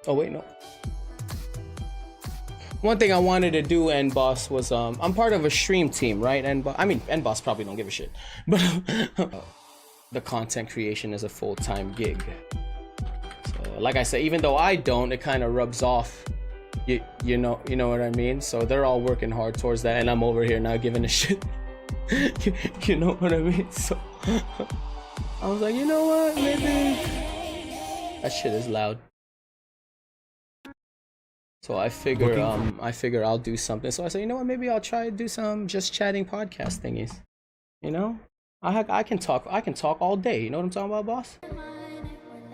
Oh wait, no. One thing I wanted to do, and boss, was I'm part of a stream team, right? And I mean, and boss probably don't give a shit, but the content creation is a full-time gig. So, like I said, even though I don't, it kind of rubs off. You know what I mean? So they're all working hard towards that, and I'm over here now giving a shit. You know what I mean? So I was like, you know what? Maybe that shit is loud. So I figure I'll do something. So I said, you know what? Maybe I'll try to do some just chatting podcast thingies. You know, I can talk all day. You know what I'm talking about, boss?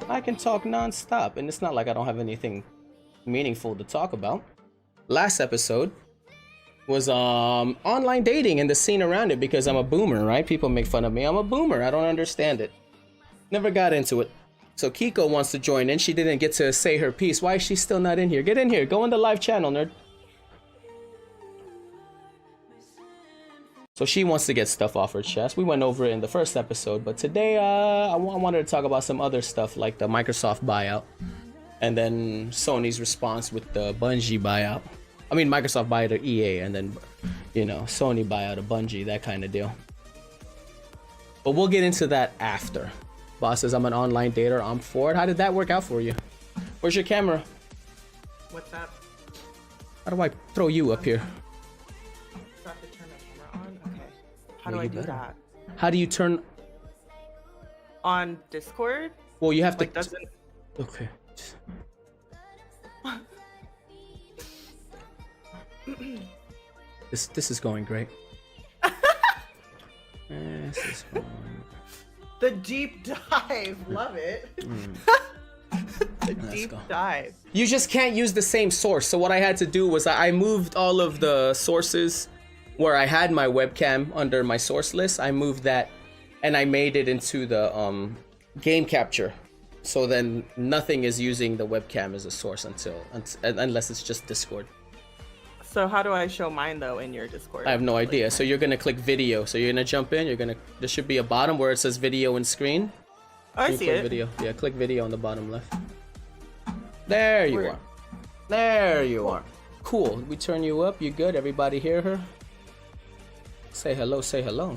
I can talk nonstop, and it's not like I don't have anything meaningful to talk about. Last episode was online dating and the scene around it, because I'm a boomer, right? People make fun of me. I'm a boomer. I don't understand it. Never got into it. So Kiko wants to join in. She didn't get to say her piece. Why is she still not in here? Get in here. Go in the live channel, nerd. So she wants to get stuff off her chest. We went over it in the first episode, but today I wanted to talk about some other stuff, like the Microsoft buyout, and then Sony's response with the Bungie buyout. I mean, Microsoft buy out of EA, and then, you know, Sony buy out of Bungie, that kind of deal. But we'll get into that after. Boss says I'm an online dater. I'm for it. How did that work out for you? Where's your camera? What's that? How do I throw you up here? Do I have to turn my camera on? Okay. How do I do that? How do you turn? On Discord? Well, you have Like, to. doesn't... Okay. This is going great. This is fun. The deep dive. Love it. The deep dive. You just can't use the same source. So what I had to do was I moved all of the sources where I had my webcam under my source list. I moved that and I made it into the game capture. So then nothing is using the webcam as a source unless it's just Discord. So how do I show mine though in your Discord? I have no idea. So you're gonna click video. So you're gonna jump in. There should be a bottom where it says video and screen. Oh, I see it. Video. Yeah, click video on the bottom left. There you are. There you are. Cool. We turn you up. You good? Everybody hear her? Say hello. Say hello.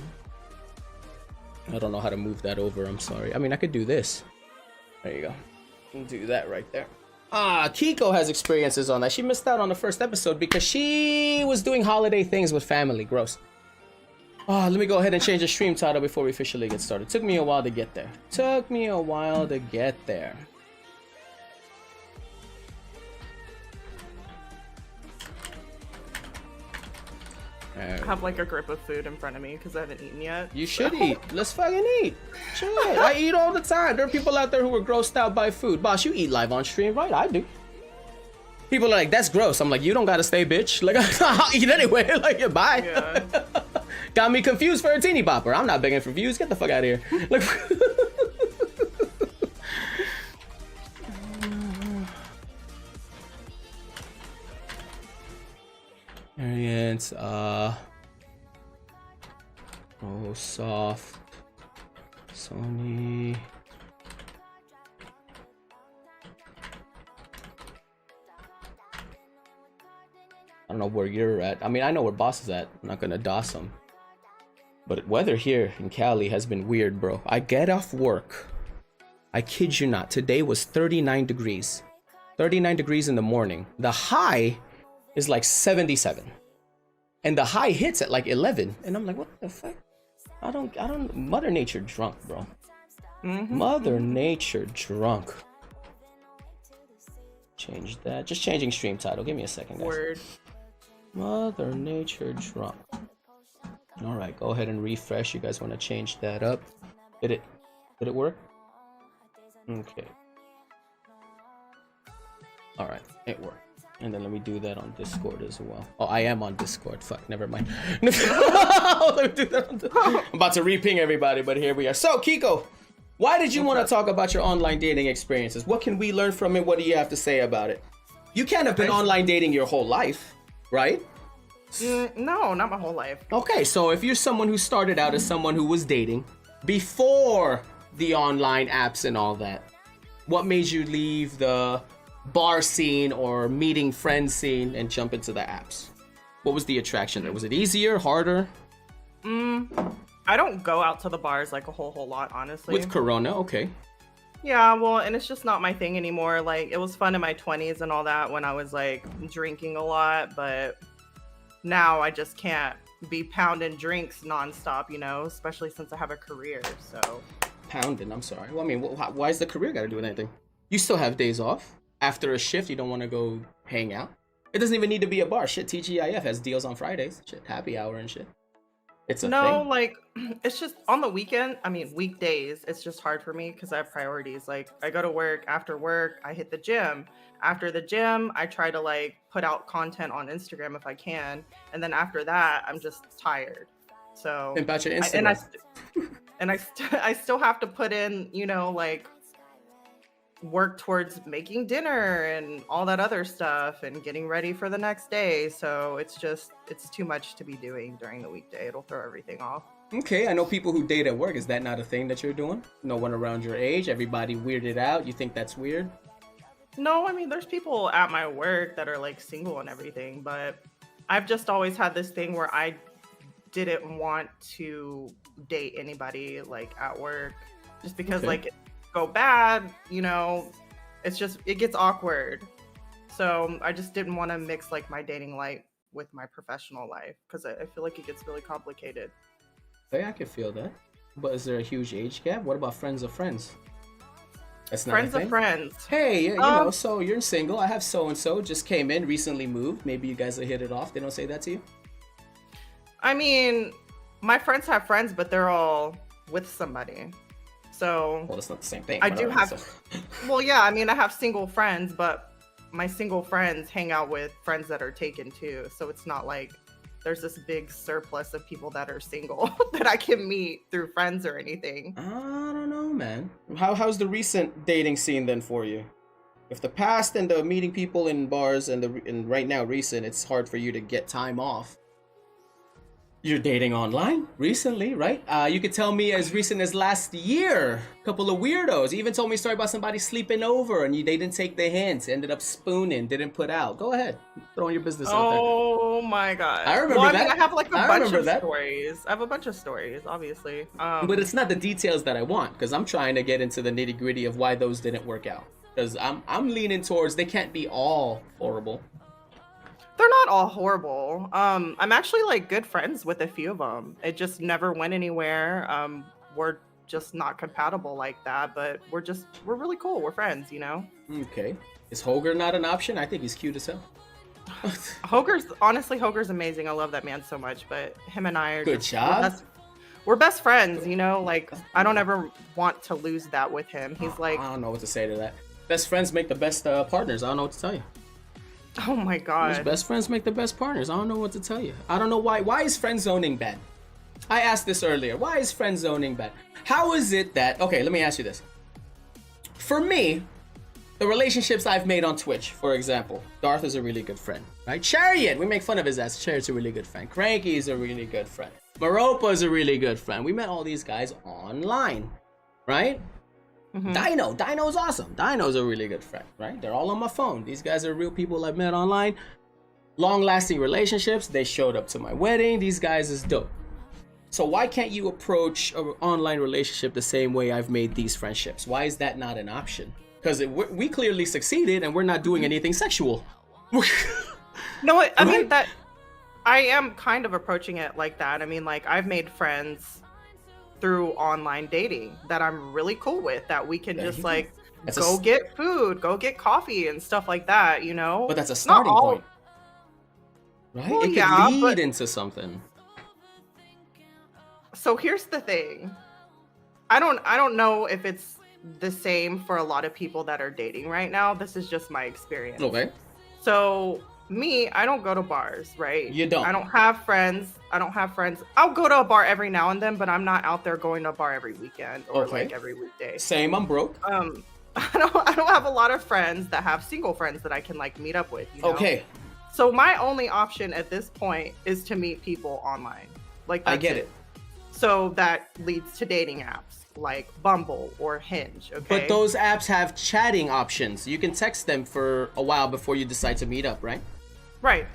I don't know how to move that over. I'm sorry. I mean, I could do this. There you go. Do that right there. Kiko has experiences on that. She missed out on the first episode because she was doing holiday things with family. Gross. Let me go ahead and change the stream title before we officially get started. Took me a while to get there. I have like a grip of food in front of me because I haven't eaten yet. You should eat. Let's fucking eat. Shit, I eat all the time. There are people out there who are grossed out by food. Boss, you eat live on stream, right? I do. People are like, that's gross. I'm like, you don't gotta stay, bitch. Like, I'll eat anyway. Like, bye. Yeah. Got me confused for a teeny bopper. I'm not begging for views. Get the fuck out of here. Like, variants, oh, soft, Sony. I don't know where you're at. I mean, I know where boss is at. I'm not gonna DOS him. But weather here in Cali has been weird, bro. I get off work. I kid you not. Today was 39 degrees. 39 degrees in the morning. The high is like 77. And the high hits at like 11. And I'm like, what the fuck? I don't, Mother Nature drunk, bro. Mother Nature drunk. Change that. Just changing stream title. Give me a second, guys. Word. Mother Nature drunk. All right, go ahead and refresh. You guys want to change that up? Did it work? Okay. All right, it worked. And then let me do that on Discord as well. Oh, I am on Discord. Fuck, never mind. Let me do that I'm about to re-ping everybody, but here we are. So, Kiko, why did you want to talk about your online dating experiences? What can we learn from it? What do you have to say about it? You can't have been online dating your whole life, right? No, not my whole life. Okay, so if you're someone who started out as someone who was dating before the online apps and all that, what made you leave the bar scene or meeting friends scene and jump into the apps? What was the attraction there? Was it easier, harder? I don't go out to the bars like a whole lot, honestly. With Corona, okay. Yeah, well, and it's just not my thing anymore. Like, it was fun in my 20s and all that when I was like drinking a lot, but now I just can't be pounding drinks nonstop, you know, especially since I have a career. So Pounding, I'm sorry. Well, I mean, why is the career got to do with anything? You still have days off. After a shift, you don't want to go hang out. It doesn't even need to be a bar. Shit, TGIF has deals on Fridays. Shit, happy hour and shit. It's a thing. like it's just on the weekend. I mean, weekdays, it's just hard for me because I have priorities. Like, I go to work, after work, I hit the gym. After the gym, I try to like put out content on Instagram if I can. And then after that, I'm just tired. So And about your Instagram. I still have to put in, you know, like work towards making dinner and all that other stuff and getting ready for the next day. So it's too much to be doing during the weekday. It'll throw everything off. Okay, I know people who date at work. Is that not a thing that you're doing? No one around your age? Everybody weirded out? You think that's weird? No, I mean, there's people at my work that are like single and everything, but I've just always had this thing where I didn't want to date anybody like at work just because Okay. like it go bad, you know, it gets awkward. So I just didn't want to mix like my dating life with my professional life because I feel like it gets really complicated. Hey, I can feel that. But is there a huge age gap? What about friends of friends? That's not Friends a of thing? friends. Hey, you know, so you're single. I have so-and-so, just came in, recently moved. Maybe you guys will hit it off. They don't say that to you? I mean, my friends have friends, but they're all with somebody. So Well, that's not the same thing. I but do alright, have, so- well, yeah, I mean, I have single friends, but my single friends hang out with friends that are taken too. So it's not like there's this big surplus of people that are single that I can meet through friends or anything. I don't know, man. How's the recent dating scene then for you? If the past and the meeting people in bars and right now recent, it's hard for you to get time off. You're dating online recently, right? You could tell me as recent as last year, a couple of weirdos. You even told me a story about somebody sleeping over and they didn't take the hints, ended up spooning, didn't put out. Go ahead, throw your business out there. Oh my god! I remember well, I that. mean, I have like a I bunch remember of that. stories. I have a bunch of stories, obviously. But it's not the details that I want, because I'm trying to get into the nitty gritty of why those didn't work out. Because I'm leaning towards they can't be all horrible. They're not all horrible. I'm actually like good friends with a few of them. It just never went anywhere. We're just not compatible like that, but we're really cool. We're friends, you know? Okay. Is Hoger not an option? I think he's cute as hell. Hoger's amazing. I love that man so much, but him and I are Good job. we're best friends, you know? Like, I don't ever want to lose that with him. He's like, I don't know what to say to that. Best friends make the best partners. I don't know what to tell you. oh my God. Best friends make the best partners. I don't know what to tell you. I don't know why. Why is friend zoning bad? I asked this earlier. Why is friend zoning bad? How is it that... Okay, let me ask you this. For me, the relationships I've made on Twitch, for example, Darth is a really good friend, right? Chariot, we make fun of his ass. Chariot's a really good friend. Cranky is a really good friend. Maropa is a really good friend. We met all these guys online, right? Dino's awesome. Dino's a really good friend, right? They're all on my phone. These guys are real people I've met online. Long-lasting relationships. They showed up to my wedding. These guys is dope. So why can't you approach an online relationship the same way I've made these friendships? Why is that not an option? Because we clearly succeeded and we're not doing anything sexual. No, I mean, that I am kind of approaching it like that. I mean, like, I've made friends through online dating that I'm really cool with, that we can just like go get food, go get coffee and stuff like that, you know? But that's a starting point. Right? Well, it could lead into something. So here's the thing. I don't know if it's the same for a lot of people that are dating right now. This is just my experience. Okay. So me, I don't go to bars, right? You don't. I don't have friends. I'll go to a bar every now and then, but I'm not out there going to a bar every weekend or like every weekday. Same, I'm broke. I don't have a lot of friends that have single friends that I can like meet up with, you know? Okay. So my only option at this point is to meet people online. Like, that's I get it. So that leads to dating apps. like Bumble or Hinge, okay? But those apps have chatting options. You can text them for a while before you decide to meet up, right? Right.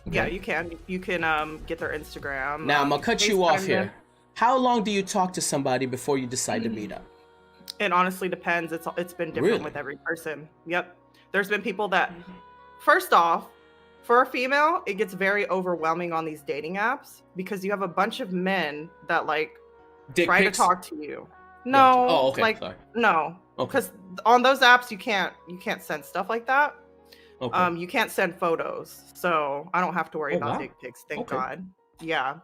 Okay. Yeah, you can. You can get their Instagram. Now, I'm going to cut you off here. them. How long do you talk to somebody before you decide to meet up? It honestly depends. It's been different Really? with every person. Yep. There's been people that, first off, for a female, it gets very overwhelming on these dating apps because you have a bunch of men that like Dick try pics? to talk to you. Gotcha. No, Oh, okay. like Sorry. no, Okay. because on those apps you can't send stuff like that. Okay. You can't send photos, so I don't have to worry Oh, about wow. dick pics. Thank Okay. God. Yeah.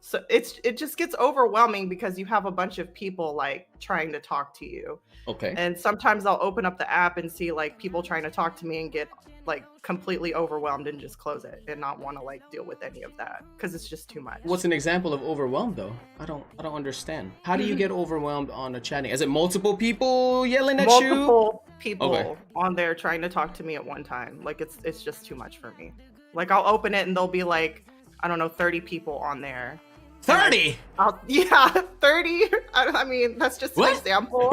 So it just gets overwhelming because you have a bunch of people like trying to talk to you. Okay. And sometimes I'll open up the app and see like people trying to talk to me and get like completely overwhelmed and just close it and not want to like deal with any of that because it's just too much. What's an example of overwhelmed though? I don't understand. How do you get overwhelmed on a chatting? Is it multiple people yelling at you? Multiple people Okay. on there trying to talk to me at one time. Like it's just too much for me. Like I'll open it and there'll be like, I don't know, 30 people on there. 30? Yeah, 30. I mean, that's just an What? example.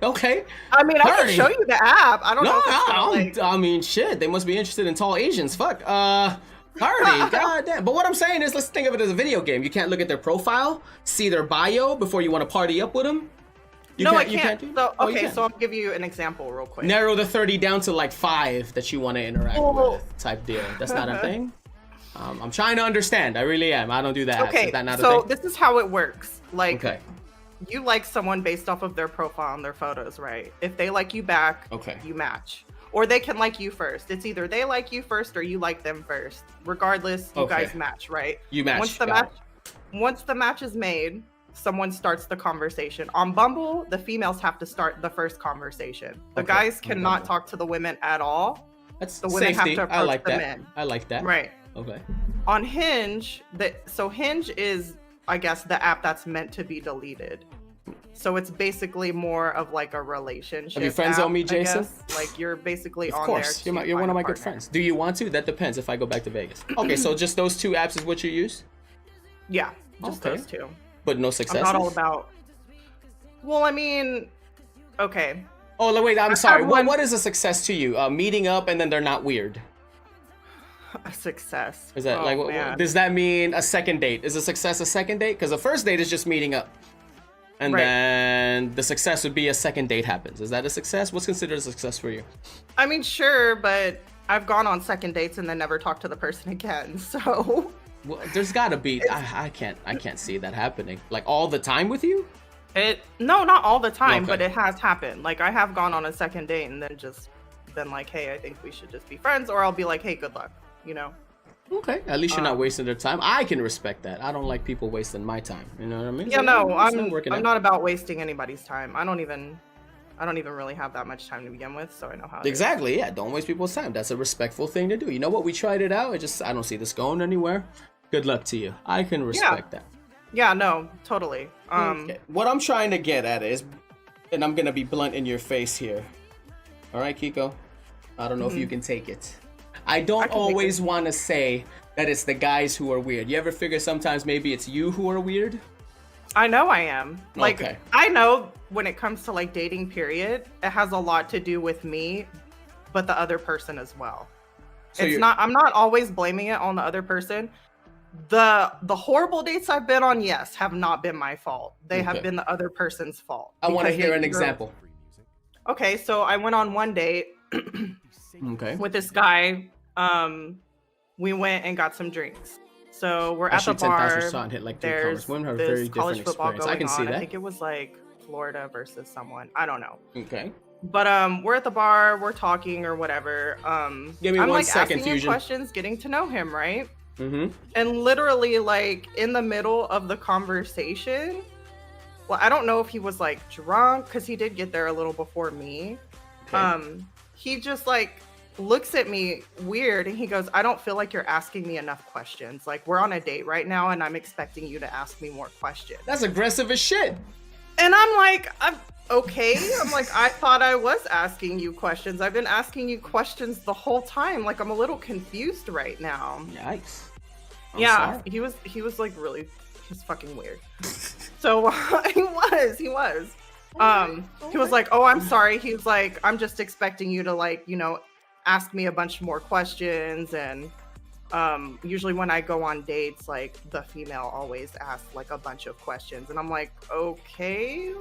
Okay. I mean, I 30? can show you the app. I don't know No, if it's gonna, like, I mean, shit. They must be interested in tall Asians. Fuck. 30. God damn. But what I'm saying is, let's think of it as a video game. You can't look at their profile, see their bio before you want to party up with them. no, I can't. You can't do? So, Oh, you okay, can. so I'll give you an example real quick. Narrow the 30 down to like 5 that you want to interact Oh. with, type deal. That's not a thing. I'm trying to understand. I really am. I don't do that. Okay, Is that not a so thing? this is how it works. Like, Okay. you like someone based off of their profile and their photos, right? If they like you back, Okay. you match. Or they can like you first. It's either they like you first or you like them first. Regardless, you Okay. guys match, right? You match. Once Got the match is made, someone starts the conversation. On Bumble, the females have to start the first conversation. The Okay, guys on cannot Bumble. talk to the women at all. That's The women have safety. to I approach like the that. men. I like that. Right. Okay. On Hinge, so Hinge is, I guess, the app that's meant to be deleted. So it's basically more of like a relationship. Have you friends on me, app, I Jason? guess. Like you're basically Of on course. there. You're one of my good friends. Do you want to? That depends if I go back to Vegas. Okay, so just those 2 apps is what you use? Yeah, just Okay. those two. But no success? I'm not all about. Well, I mean, okay. Oh, wait, I'm I sorry. have one- What is a success to you? Meeting up and then they're not weird. A success. Is that Oh, like, man. does that mean a second date? Is a success a second date? Because the first date is just meeting up. And Right. then the success would be a second date happens. Is that a success? What's considered a success for you? I mean, sure, but I've gone on second dates and then never talked to the person again. So Well, there's gotta be, I can't see that happening. Like all the time with you? no, not all the time, Okay. but it has happened. Like I have gone on a second date and then just been like, hey, I think we should just be friends, or I'll be like, hey, good luck, you know. Okay, at least you're not wasting their time. I can respect that. I don't like people wasting my time. You know what I mean? Yeah, So, no, it's not working I'm out. not about wasting anybody's time. I don't even really have that much time to begin with, so I know how it is. Exactly, yeah. Don't waste people's time. That's a respectful thing to do. You know what? We tried it out. I don't see this going anywhere. Good luck to you. I can respect that. Yeah, no, totally. Okay. What I'm trying to get at is, and I'm gonna be blunt in your face here. All right, Kiko. I don't know if you can take it. I don't can take always want to say that it's the guys who are weird. You ever figure sometimes maybe it's you who are weird? I know I am. Like, Okay. I know when it comes to like dating period, it has a lot to do with me, but the other person as well. So I'm not always blaming it on the other person. The horrible dates I've been on, yes, have not been my fault. They have Okay. been the other person's fault. I want to because hear they an either- example. Okay, so I went on one date Okay. with this guy. We went and got some drinks. So we're I at the shoot 10,000 bar. shots and hit like 3 There's commas. Women have a this very college different football experience. going I can see on. I that. think it was like Florida versus someone. I don't know. Okay. But we're at the bar, we're talking or whatever. Give me I'm 1 like second, asking him Fusion. questions, getting to know him, right? Mm-hmm. And literally, like in the middle of the conversation, well, I don't know if he was like drunk because he did get there a little before me. Okay. He just like looks at me weird and he goes, I don't feel like you're asking me enough questions. Like we're on a date right now and I'm expecting you to ask me more questions. That's aggressive as shit. And I'm like, I'm okay. I'm like, I thought I was asking you questions. I've been asking you questions the whole time. Like I'm a little confused right now. Yikes. I'm Yeah, sorry. he was like really He's fucking weird. So he was. He was like, oh, I'm sorry. He was like, I'm just expecting you to like, ask me a bunch more questions. And usually when I go on dates, like the female always asks like a bunch of questions. And I'm like, okay.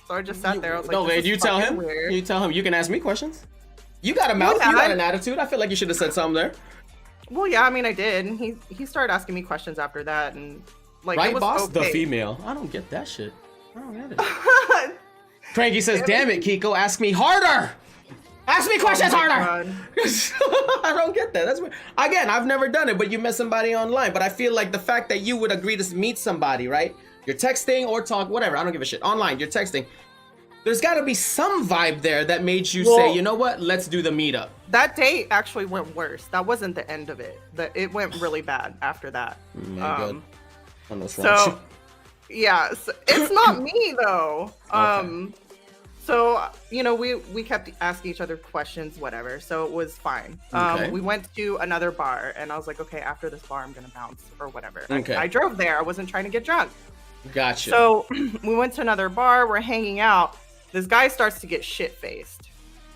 So I just sat there. I was like, no, wait, you tell him. Weird. You tell him you can ask me questions. You got a mouth. You got an attitude. I feel like you should have said something there. Well, yeah, I mean, I did. And he started asking me questions after that, and like, right, it was boss? okay. The female. I don't get that shit. I don't get it. Cranky says, "Damn it, Kiko, ask me harder. Ask me questions harder." I don't get that. That's weird. Again, I've never done it, but you met somebody online. But I feel like the fact that you would agree to meet somebody, right? You're texting or talk, whatever. I don't give a shit. Online, you're texting. There's got to be some vibe there that made you say, you know what? Let's do the meetup. That date actually went worse. That wasn't the end of it. It went really bad after that. So, yeah, it's not me though. Okay. So, we kept asking each other questions, whatever. So it was fine. Okay. We went to another bar, and I was like, okay, after this bar, I'm gonna bounce or whatever. Okay. I drove there. I wasn't trying to get drunk. Gotcha. So we went to another bar. We're hanging out. This guy starts to get shit-faced,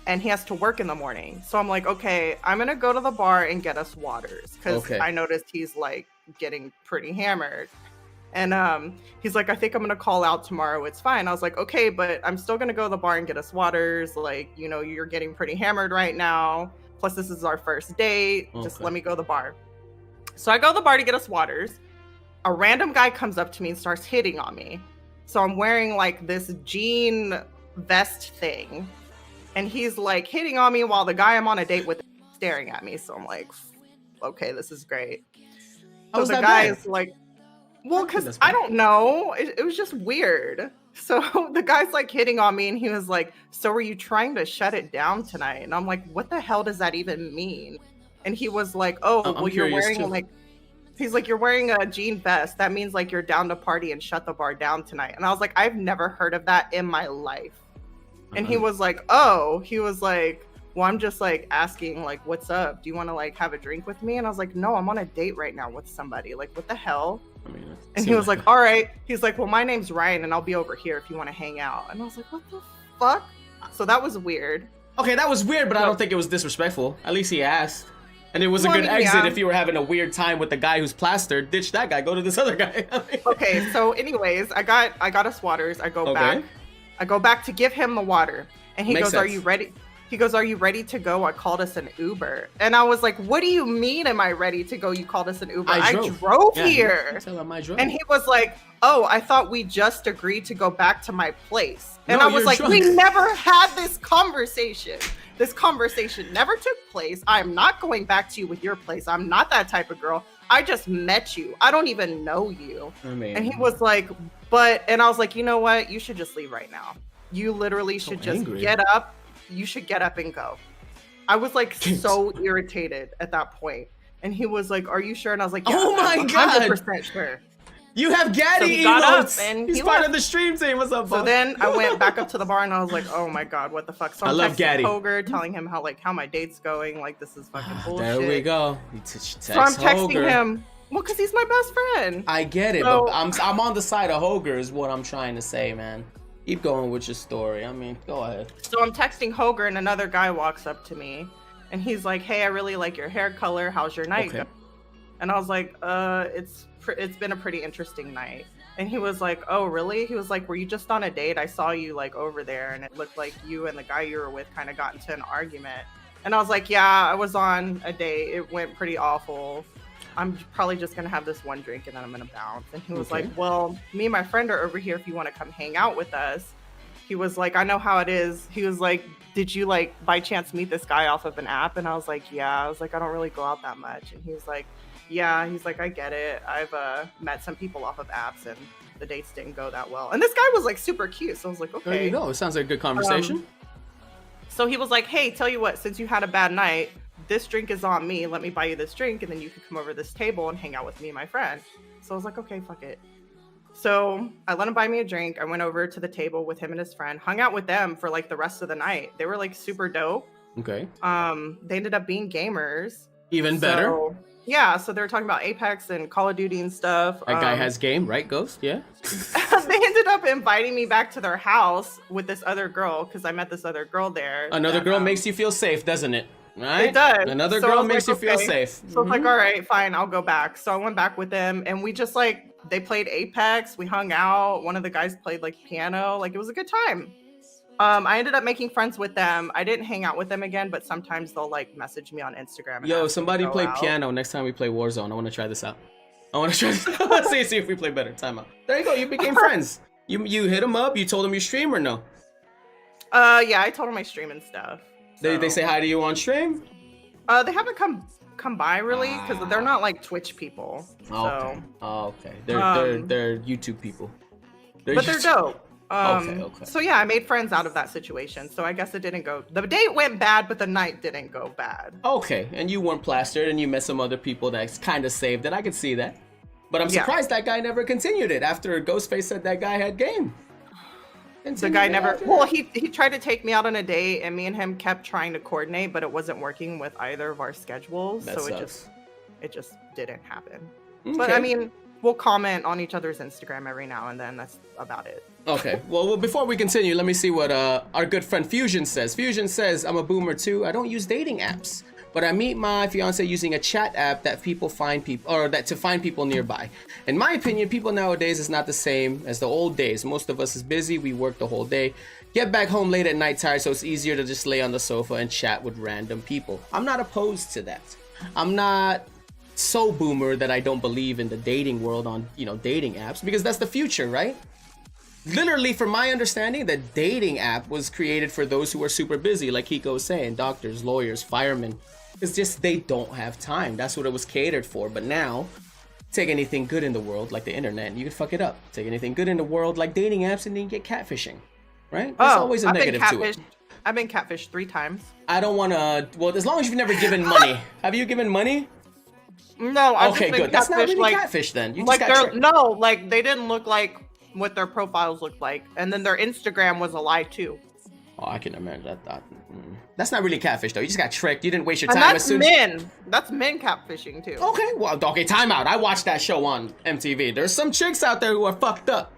and he has to work in the morning. So I'm like, okay, I'm gonna go to the bar and get us waters, because I noticed he's like getting pretty hammered. And he's like, I think I'm gonna call out tomorrow. It's fine. I was like, okay, but I'm still gonna go to the bar and get us waters. Like, you're getting pretty hammered right now. Plus, this is our first date. Just let me go to the bar. So I go to the bar to get us waters. A random guy comes up to me and starts hitting on me. So I'm wearing like this jean vest thing, and he's like hitting on me while the guy I'm on a date with is staring at me. So I'm like, okay, this is great. So the guy is like, well, because I don't know, it was just weird. So the guy's like hitting on me, and he was like, so are you trying to shut it down tonight? And I'm like, what the hell does that even mean? And he was like, oh, well, you're wearing like, he's like, you're wearing a jean vest. That means like you're down to party and shut the bar down tonight. And I was like, I've never heard of that in my life. And he was like, oh, he was like, well, I'm just like asking, like, what's up? Do you want to like have a drink with me? And I was like, no, I'm on a date right now with somebody. Like, what the hell? I mean, and he was like, all right. He's like, well, my name's Ryan, and I'll be over here if you want to hang out. And I was like, what the fuck? So that was weird. Okay, that was weird, but I don't think it was disrespectful. At least he asked. And it was a good exit if you were having a weird time with the guy who's plastered. Ditch that guy, go to this other guy. Okay, so anyways, I got us waters. I go back. I go back to give him the water. And he goes, are you ready? He goes, are you ready to go? I called us an Uber. And I was like, what do you mean, am I ready to go? You called us an Uber. I drove here. And he was like, oh, I thought we just agreed to go back to my place. And I was like, we never had this conversation. This conversation never took place. I'm not going back to you with your place. I'm not that type of girl. I just met you. I don't even know you. And he was like, and I was like, you know what? You should just leave right now. You literally should just get up. You should get up and go. I was like so irritated at that point. And he was like, are you sure? And I was like, yeah, oh my God. 100% sure. You have Gaddy emotes. And he's part of the stream team. What's up, boss? So then I went back up to the bar, and I was like, oh my God, what the fuck? So I love Gaddy. Hoger, telling him how my date's going. Like, this is fucking bullshit. There we go. So I'm texting him. Well, because he's my best friend. I get it, but I'm on the side of Hoger is what I'm trying to say, man. Keep going with your story. I mean, go ahead. So I'm texting Hoger, and another guy walks up to me, and he's like, hey, I really like your hair color. How's your night going? And I was like, it's been a pretty interesting night. And he was like, oh, really? He was like, were you just on a date? I saw you like over there, and it looked like you and the guy you were with kind of got into an argument. And I was like, yeah, I was on a date. It went pretty awful. I'm probably just going to have this one drink and then I'm going to bounce. And he was like, well, me and my friend are over here if you want to come hang out with us. He was like, I know how it is. He was like, did you like by chance meet this guy off of an app? And I was like, yeah. I was like, I don't really go out that much. And he was like, yeah. He's like, I get it. I've met some people off of apps and the dates didn't go that well. And this guy was like super cute. So I was like, okay. There you go. It sounds like a good conversation. So he was like, hey, tell you what, since you had a bad night, this drink is on me. Let me buy you this drink, and then you can come over to this table and hang out with me and my friend. So I was like, okay, fuck it. So I let him buy me a drink. I went over to the table with him and his friend, hung out with them for like the rest of the night. They were like super dope. Okay. They ended up being gamers. Even better. Yeah, so they were talking about Apex and Call of Duty and stuff. That guy has game, right, Ghost? Yeah. They ended up inviting me back to their house with this other girl because I met this other girl there. Another girl makes you feel safe, doesn't it? Right? It does. Another girl makes you feel safe. So it's like, all right, fine, I'll go back. So I went back with them, and we just like they played Apex. We hung out. One of the guys played like piano. Like it was a good time. I ended up making friends with them. I didn't hang out with them again, but sometimes they'll like message me on Instagram. Yo, somebody play piano next time we play Warzone. I want to try this out. I want to try this. see if we play better. Time out. There you go. You became friends. You hit them up. You told them you stream or no? Yeah, I told them I stream and stuff. So. They say hi to you on stream? They haven't come by really because they're not like Twitch people. So. Okay. They're YouTube people. They're dope. Okay. So yeah, I made friends out of that situation. So I guess it didn't go. The date went bad, but the night didn't go bad. Okay, and you weren't plastered, and you met some other people that kind of saved it. I could see that, but I'm surprised that guy never continued it after Ghostface said that guy had game. The guy never. Well, he tried to take me out on a date, and me and him kept trying to coordinate, but it wasn't working with either of our schedules. That so sucks. it just didn't happen. Okay. But I mean, we'll comment on each other's Instagram every now and then. That's about it. Okay. Well, before we continue, let me see what our good friend Fusion says. Fusion says, I'm a boomer too. I don't use dating apps, but I meet my fiance using a chat app that people find people, or that to find people nearby. In my opinion, people nowadays is not the same as the old days. Most of us is busy. We work the whole day, get back home late at night tired, so it's easier to just lay on the sofa and chat with random people. I'm not opposed to that. I'm not so boomer that I don't believe in the dating world on, dating apps, because that's the future, right? Literally, from my understanding, the dating app was created for those who are super busy, like Kiko was saying, doctors, lawyers, firemen. It's just they don't have time. That's what it was catered for. But now, take anything good in the world, like the internet, and you can fuck it up. Take anything good in the world, like dating apps, and then you get catfishing, right? There's always a negative to it. I've been catfished 3 times. I don't want to, well, as long as you've never given money. Have you given money? No, I've okay, good. That's not really catfish then. You just got tricked. No, like they didn't look like what their profiles looked like, and then their Instagram was a lie too. Oh, I can imagine that. That's not really catfish though. You just got tricked. You didn't waste your time. And that's men. That's men catfishing too. Okay, well, time out. I watched that show on MTV. There's some chicks out there who are fucked up.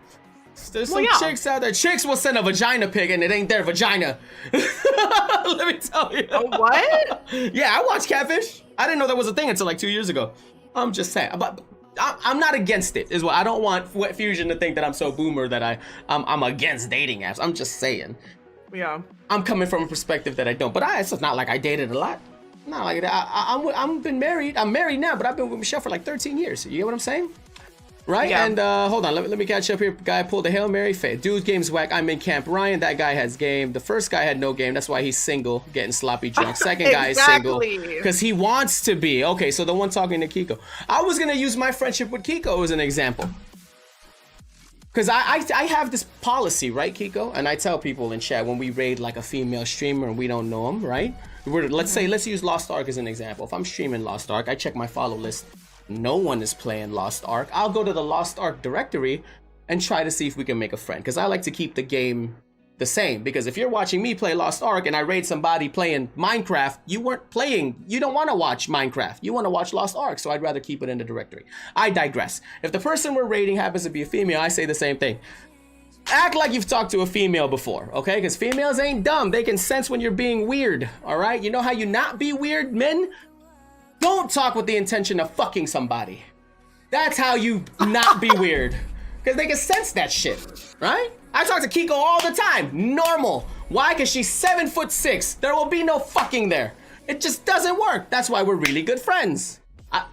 There's some chicks out there. Chicks will send a vagina pic and it ain't their vagina. Let me tell you. What? Yeah, I watched catfish. I didn't know that was a thing until like 2 years ago. I'm just saying. But I'm not against it. Is what I don't want Wet Fusion to think that I'm so boomer that I'm against dating apps. I'm just saying. Yeah. I'm coming from a perspective that I don't. But it's not like I dated a lot. Not like that. I'm been married. I'm married now, but I've been with Michelle for like 13 years. You get what I'm saying? Right? Yeah. And hold on, let me catch up here. Guy pulled a Hail Mary fade. Dude, game's whack. I'm in Camp Ryan. That guy has game. The first guy had no game. That's why he's single, getting sloppy drunk. Second guy is single because he wants to be. Okay, so the one talking to Kiko. I was going to use my friendship with Kiko as an example. Because I have this policy, right, Kiko? And I tell people in chat when we raid like a female streamer and we don't know them, right? Let's use Lost Ark as an example. If I'm streaming Lost Ark, I check my follow list. No one is playing Lost Ark. I'll go to the Lost Ark directory and try to see if we can make a friend. Because I like to keep the game the same. Because if you're watching me play Lost Ark and I raid somebody playing Minecraft, you don't want to watch Minecraft. You want to watch Lost Ark. So I'd rather keep it in the directory. I digress. If the person we're raiding happens to be a female, I say the same thing. Act like you've talked to a female before, okay? Because females ain't dumb. They can sense when you're being weird, all right? You know how you not be weird, men? Don't talk with the intention of fucking somebody. That's how you not be weird. Because they can sense that shit, right? I talk to Kiko all the time. Normal. Why? Because she's 7'6". There will be no fucking there. It just doesn't work. That's why we're really good friends.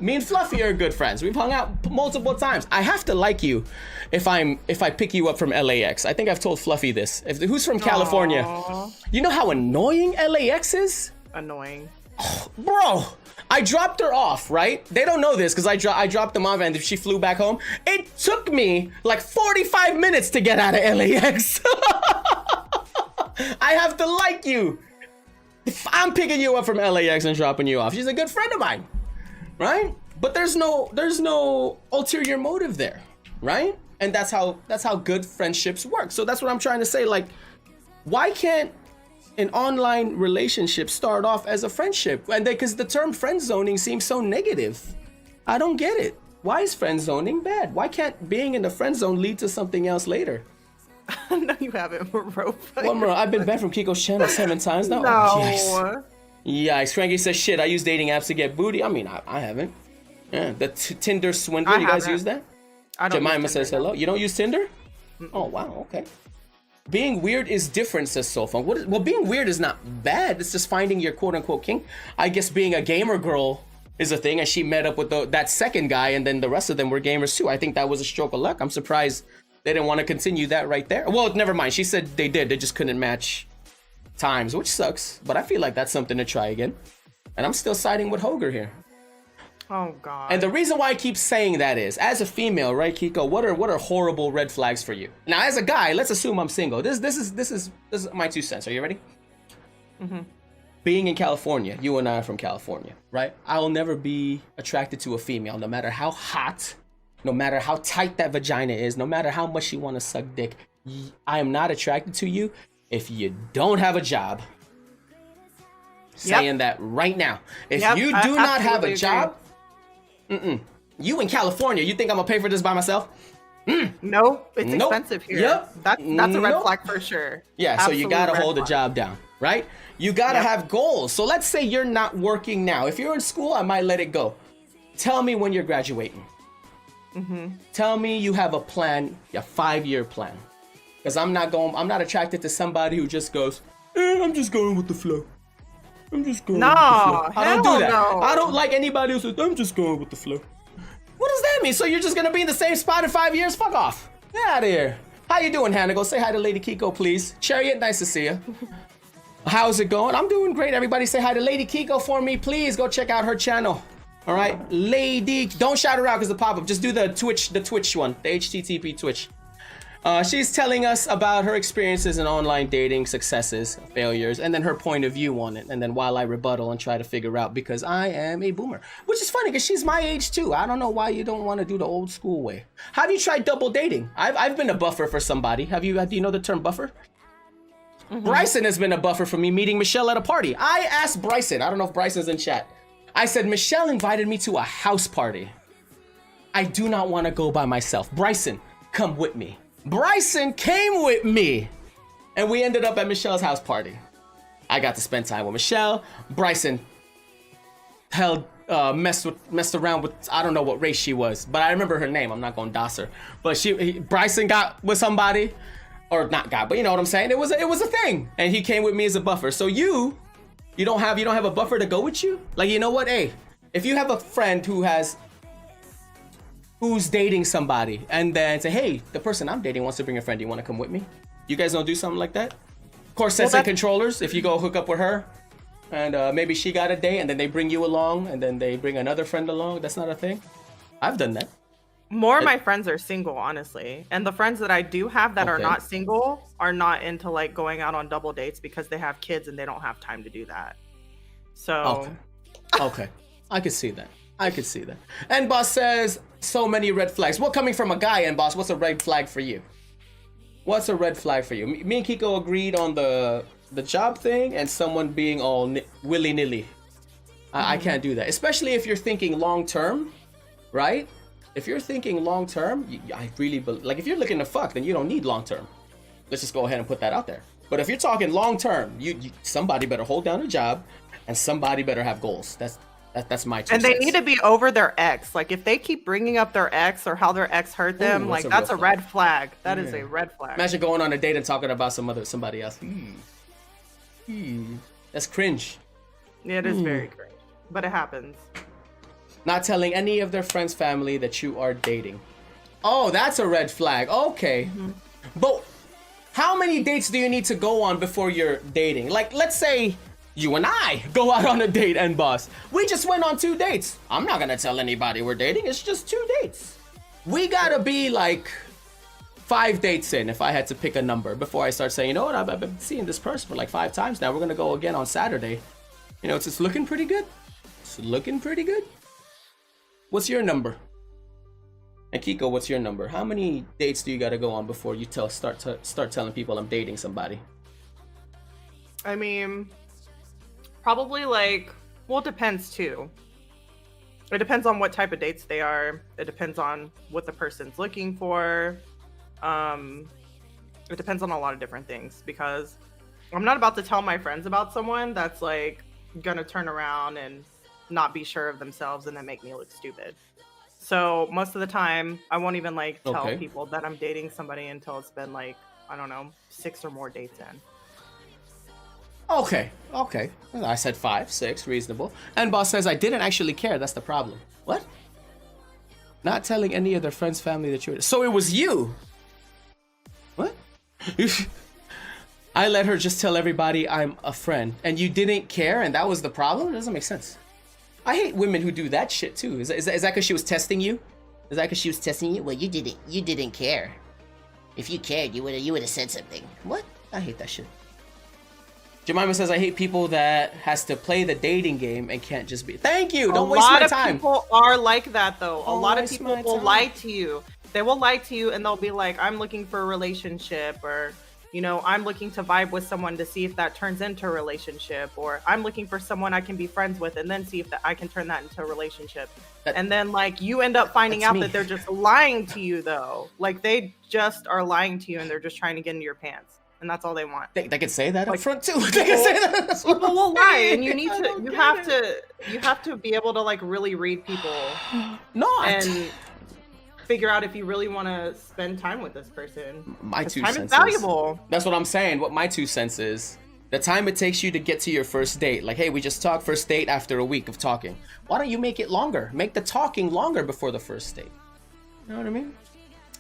Me and Fluffy are good friends. We've hung out multiple times. I have to like you if I pick you up from LAX. I think I've told Fluffy this. Who's from California? Aww. You know how annoying LAX is? Annoying. Oh, bro. I dropped her off, right? They don't know this because I dropped them off and she flew back home. It took me like 45 minutes to get out of LAX. I have to like you. I'm picking you up from LAX and dropping you off. She's a good friend of mine, right? But there's no ulterior motive there, right? And that's how good friendships work. So that's what I'm trying to say. Like, why can't an online relationship start off as a friendship? And because the term friend zoning seems so negative. I don't get it. Why is friend zoning bad? Why can't being in the friend zone lead to something else later? No, you haven't, Monroe. One more. I've been banned from Kiko's channel 7 times now. No. Oh, yikes. Yikes. Frankie says, shit, I use dating apps to get booty. I mean, I haven't. Yeah, the Tinder swindler, you guys use that? I don't. Jemima says hello. You don't use Tinder? Oh, wow, okay. Being weird is different, says Soulfunk. Well, being weird is not bad. It's just finding your quote-unquote kink. I guess being a gamer girl is a thing, and she met up with that second guy, and then the rest of them were gamers too. I think that was a stroke of luck. I'm surprised they didn't want to continue that right there. Well, never mind. She said they did. They just couldn't match times, which sucks. But I feel like that's something to try again. And I'm still siding with Hoger here. Oh God. And the reason why I keep saying that is, as a female, right, Kiko? What are horrible red flags for you? Now, as a guy, let's assume I'm single. This is my 2 cents. Are you ready? Mm-hmm. Being in California, you and I are from California, right? I will never be attracted to a female, no matter how hot, no matter how tight that vagina is, no matter how much you want to suck dick. I am not attracted to you if you don't have a job. Saying that right now. If you do not have a job, you in California, you think I'm gonna pay for this by myself? No, it's expensive here. Yep. That's a red flag for sure. Yeah, Absolute so you gotta red hold flag. the job down, right? You gotta have goals. So let's say you're not working now. If you're in school, I might let it go. Tell me when you're graduating. Tell me you have a plan, a 5-year plan. Because I'm not attracted to somebody who just goes, I'm just going with the flow. I'm just going with the flow. I don't do that. No. I don't like anybody who says, I'm just going with the flow. What does that mean? So you're just gonna be in the same spot in 5 years? Fuck off. Get out of here. How you doing, Hannah? Go say hi to Lady Kiko, please. Chariot, nice to see you. How's it going? I'm doing great. Everybody say hi to Lady Kiko for me, please. Go check out her channel. All right, Lady, don't shout her out because the pop-up. Just do the Twitch one, the HTTP Twitch. She's telling us about her experiences in online dating, successes, failures, and then her point of view on it. And then while I rebuttal and try to figure out, because I am a boomer, which is funny because she's my age too. I don't know why you don't want to do the old school way. Have you tried double dating? I've been a buffer for somebody. Do you know the term buffer? Bryson has been a buffer for me, meeting Michelle at a party. I asked Bryson, I don't know if Bryson's in chat. I said, Michelle invited me to a house party. I do not want to go by myself. Bryson, come with me. Bryson came with me. And we ended up at Michelle's house party. I got to spend time with Michelle. Bryson messed around with, I don't know what race she was, but I remember her name. I'm not going to doss her. But Bryson got with somebody, or not got, but you know what I'm saying? It was a thing. And he came with me as a buffer. So you don't have a buffer to go with you? Like, you know what? Hey, if you have a friend who's dating somebody and then say, hey, the person I'm dating wants to bring a friend. Do you want to come with me? You guys don't do something like that? Corsets and controllers, if you go hook up with her and maybe she got a date and then they bring you along and then they bring another friend along. That's not a thing. I've done that. More of my friends are single, honestly. And the friends that I do have that are not single are not into like going out on double dates because they have kids and they don't have time to do that. So Okay. I could see that. And Boss says, so many red flags. Well, coming from a guy, and Boss, what's a red flag for you? What's a red flag for you? Me and Kiko agreed on the job thing and someone being all willy-nilly. I can't do that. Especially if you're thinking long-term, right? If you're thinking long-term, I really believe, like if you're looking to fuck, then you don't need long-term. Let's just go ahead and put that out there. But if you're talking long-term, somebody better hold down a job and somebody better have goals. That's my 2 cents. And they need to be over their ex. Like if they keep bringing up their ex or how their ex hurt them, like that's a red flag. That is a red flag. Imagine going on a date and talking about somebody else. That's cringe. Yeah, it is very cringe, but it happens. Not telling any of their friends' family that you are dating. Oh, that's a red flag. Okay. But how many dates do you need to go on before you're dating? Like, let's say you and I go out on a date, and Boss, we just went on 2 dates. I'm not gonna tell anybody we're dating. It's just 2 dates. We gotta be like 5 dates in, if I had to pick a number, before I start saying, you know what, I've been seeing this person for like 5 times now. We're gonna go again on Saturday. You know, it's looking pretty good. It's looking pretty good. What's your number? And Kiko, what's your number? How many dates do you gotta go on before you start telling people I'm dating somebody? I mean, probably like, well, it depends too. It depends on what type of dates they are. It depends on what the person's looking for. It depends on a lot of different things because I'm not about to tell my friends about someone that's like gonna turn around and not be sure of themselves and then make me look stupid. So most of the time, I won't even like tell people that I'm dating somebody until it's been like, I don't know, 6 or more dates in. Okay. I said 5, 6, reasonable. And boss says I didn't actually care. That's the problem. What? Not telling any of their friends, family that you were. So it was you. What? I let her just tell everybody I'm a friend, and you didn't care, and that was the problem. It doesn't make sense. I hate women who do that shit too. Is that because she was testing you? Is that because she was testing you? Well, you didn't care. If you cared, you would have said something. What? I hate that shit. Jemima says I hate people that has to play the dating game and can't just be. Thank you. Don't waste my time. A lot of people are like that though. A lot of people will lie to you. They will lie to you and they'll be like, I'm looking for a relationship, or you know, I'm looking to vibe with someone to see if that turns into a relationship, or I'm looking for someone I can be friends with and then see if I can turn that into a relationship. And then like you end up finding out that they're just lying to you though. Like they just are lying to you and they're just trying to get into your pants. And that's all they want. They could say that up front too. They can say that. People will lie, and you have to be able to like really read people. And figure out if you really want to spend time with this person. My 2 cents. Time is valuable. That's what I'm saying. What my 2 cents is. The time it takes you to get to your first date. Like, hey, we just talked first date after a week of talking. Why don't you make it longer? Make the talking longer before the first date. You know what I mean?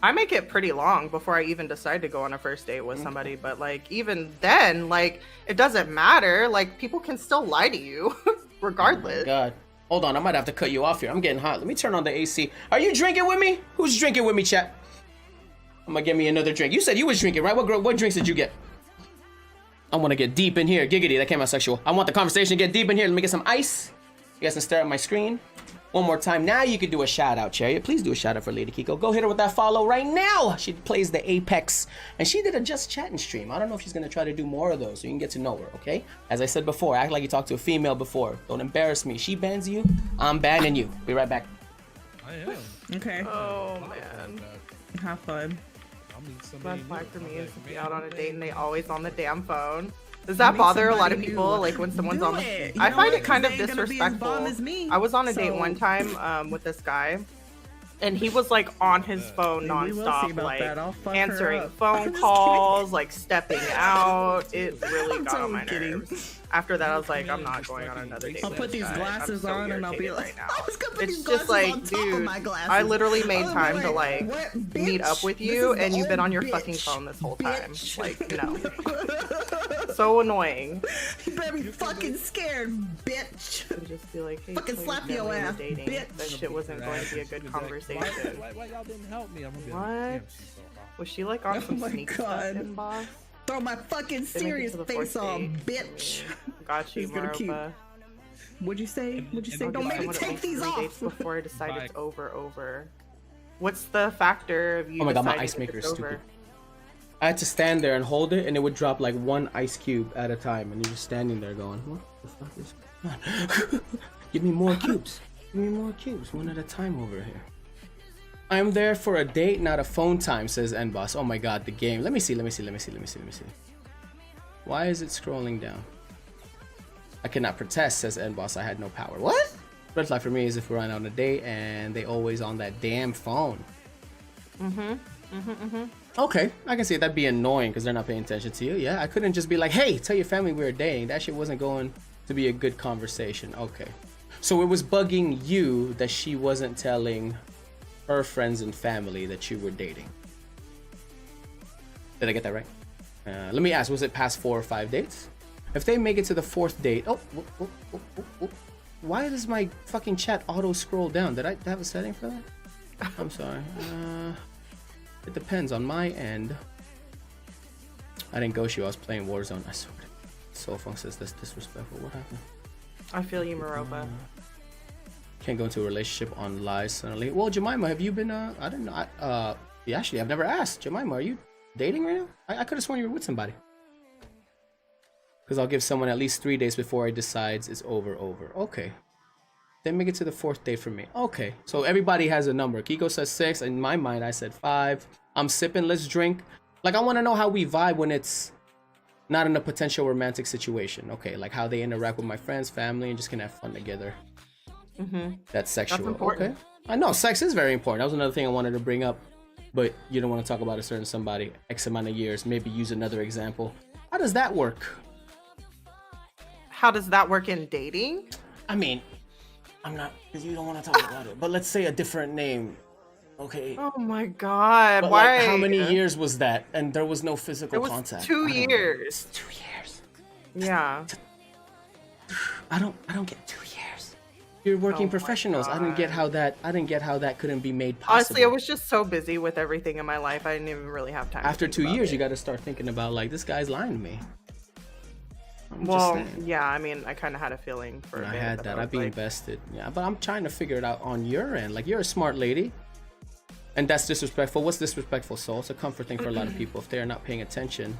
I make it pretty long before I even decide to go on a first date with somebody. But like, even then, like, it doesn't matter. Like, people can still lie to you regardless. Oh my God. Hold on, I might have to cut you off here. I'm getting hot. Let me turn on the AC. Are you drinking with me? Who's drinking with me, chat? I'm gonna get me another drink. You said you was drinking, right? What drinks did you get? I want to get deep in here. Giggity, that came out sexual. I want the conversation to get deep in here. Let me get some ice. You guys can stare at my screen. One more time. Now you can do a shout out, Chariot. Please do a shout out for Lady Kiko. Go hit her with that follow right now. She plays the Apex. And she did a Just Chatting stream. I don't know if she's going to try to do more of those so you can get to know her, okay? As I said before, act like you talked to a female before. Don't embarrass me. She bans you. I'm banning you. Be right back. I am. Okay. Oh, man. Have fun. Red flag for me is to be out on a date and they always on the damn phone. Does that bother a lot of people? Like when someone's on the... I find it kind of disrespectful. I was on a date one time with this guy, and he was like on his phone nonstop, like answering phone calls, like stepping out. It really got on my nerves. After that, I was like, I'm not going on another date. I'll put these glasses on and I'll be like, it's just like, dude, I literally made time to like meet up with you, and you've been on your fucking phone this whole time. Like, no. So annoying. You better be fucking scared, bitch. And just be like, hey, fucking slap your ass, bitch. That shit wasn't going to be a good conversation. Why y'all didn't help me? What? Was she like on some sneak stuff in boss? Throw my fucking serious face on, bitch. Got you, Maropa. What'd you say? Don't make me take these off. Dates before I decide it's over. What's the factor of you? Oh my God, my ice maker is stupid. I had to stand there and hold it, and it would drop like 1 ice cube at a time, and you're just standing there going, "What the fuck is going on? Give me more cubes. Give me more cubes, one at a time over here." I'm there for a date, not a phone time, says NBoss. Oh my God, the game. Let me see. Why is it scrolling down? I cannot protest, says NBoss. I had no power. What? Red flag for me is if we're on a date and they always on that damn phone. Okay, I can see it. That'd be annoying because they're not paying attention to you. Yeah, I couldn't just be like, hey, tell your family we were dating. That shit wasn't going to be a good conversation. Okay. So it was bugging you that she wasn't telling her friends and family that you were dating. Did I get that right? Let me ask, was it past 4 or 5 dates? If they make it to the 4th date, why does my fucking chat auto scroll down? Did I have a setting for that? I'm sorry. It depends on my end. I didn't ghost you, I was playing Warzone. I swear. Soulfunk says that's disrespectful. What happened? I feel you, Maropa. Can't go into a relationship on lies suddenly. Well, Jemima, have you been I don't know. Yeah, actually, I've never asked. Jemima, are you dating right now? I could have sworn you were with somebody. Because I'll give someone at least 3 days before I decides it's over. Okay. They make it to the 4th date for me. Okay, so everybody has a number. Kiko says 6. In my mind, I said 5. I'm sipping. Let's drink. Like, I want to know how we vibe when it's not in a potential romantic situation. Okay, like how they interact with my friends, family, and just can have fun together. That's sexual. That's important. Okay. I know sex is very important. That was another thing I wanted to bring up. But you don't want to talk about a certain somebody X amount of years. Maybe use another example. How does that work? How does that work in dating? I mean, I'm not, because you don't want to talk about it. But let's say a different name. Okay. Oh my God. But Why? like, how many years was that? And there was no physical It was contact. 2 years. 2 years. Yeah. I don't get 2 years. You're working Oh my professionals. I didn't get how that couldn't be made possible. Honestly, I was just so busy with everything in my life. I didn't even really have time. After to 2 think years, about you got to start thinking about like, this guy's lying to me. Well, yeah, I mean, I kind of had a feeling for I a bit, had but that. I I'd was be like, invested. Yeah, but I'm trying to figure it out on your end. Like, you're a smart lady. And that's disrespectful. What's disrespectful, Soul? It's a comfort thing for a lot of people. If they're not paying attention,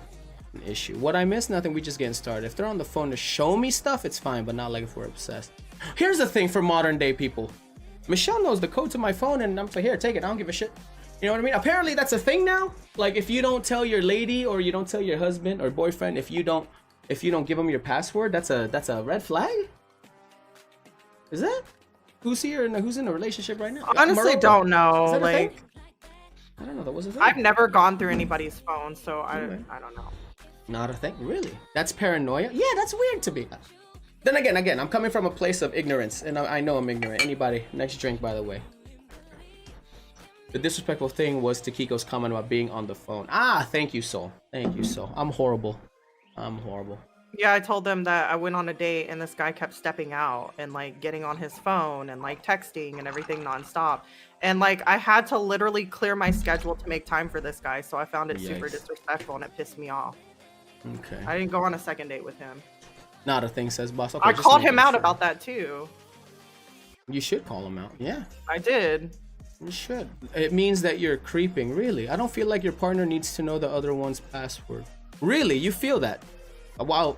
an issue. What I miss? Nothing. We just getting started. If they're on the phone to show me stuff, it's fine, but not like if we're obsessed. Here's the thing for modern day people. Michelle knows the code to my phone, and I'm like, here, take it. I don't give a shit. You know what I mean? Apparently, that's a thing now. Like, if you don't tell your lady or you don't tell your husband or boyfriend, if you don't give them your password, that's a red flag. Is that? Who's here and who's in a relationship right now? honestly, Morocco. don't Is know. that a Like, thing? I don't know. That was a thing. I've never gone through anybody's phone, so I don't know. Not a thing, really. That's paranoia. Yeah, that's weird to me. Then again, I'm coming from a place of ignorance, and I know I'm ignorant. Anybody? Next drink, by the way. The disrespectful thing was to Kiko's comment about being on the phone. Ah, thank you, Soul. Thank you, Soul. I'm horrible. Yeah, I told them that I went on a date and this guy kept stepping out and like getting on his phone and like texting and everything nonstop. And like I had to literally clear my schedule to make time for this guy. So I found it super Yikes. disrespectful and it pissed me off. Okay. I didn't go on a second date with him. Not a thing, says boss. Okay, I just called making him out sure. about that too. You should call him out. Yeah, I did. you should. It means that you're creeping. Really, I don't feel like your partner needs to know the other one's password. Really, you feel that? Wow.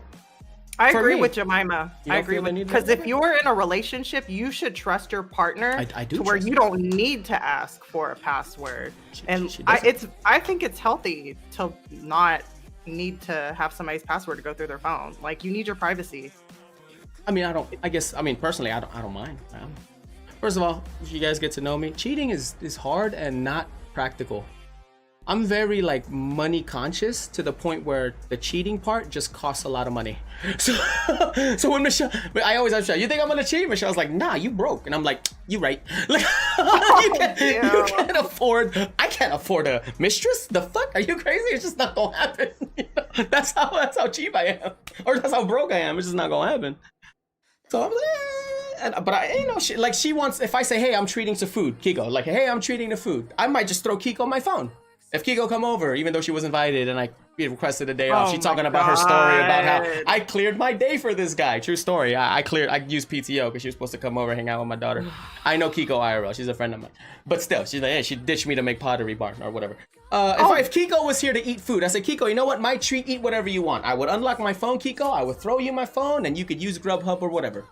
I For agree me. with Jemima. You I don't agree feel the with need to because know if that? you're in a relationship, you should trust your partner I do to where trust you her. don't need to ask for a password. And she I doesn't. think it's healthy to not need to have somebody's password to go through their phone. Like you need your privacy. I mean, personally, I don't mind. First of all, if you guys get to know me, cheating is hard and not practical. I'm very like money conscious to the point where the cheating part just costs a lot of money. So when Michelle, I always ask Michelle, you think I'm gonna cheat? Michelle's like, nah, you broke, and I'm like, you right. Like, you can't afford. I can't afford a mistress. The fuck? Are you crazy? It's just not gonna happen. You know? That's how cheap I am, or that's how broke I am. It's just not gonna happen. So I'm like, but she wants. If I say, hey, I'm treating to food, Kiko, like, hey, I'm treating to food, I might just throw Kiko on my phone. If Kiko come over, even though she was invited and I requested a day off, Oh she's my talking about her story about how God. I cleared my day for this guy. True story. I used PTO because she was supposed to come over, hang out with my daughter. I know Kiko IRL. She's a friend of mine. But still, she's like, hey, she ditched me to make Pottery Barn or whatever. If Kiko was here to eat food, I said, Kiko, you know what? My treat, eat whatever you want. I would unlock my phone, Kiko. I would throw you my phone and you could use Grubhub or whatever.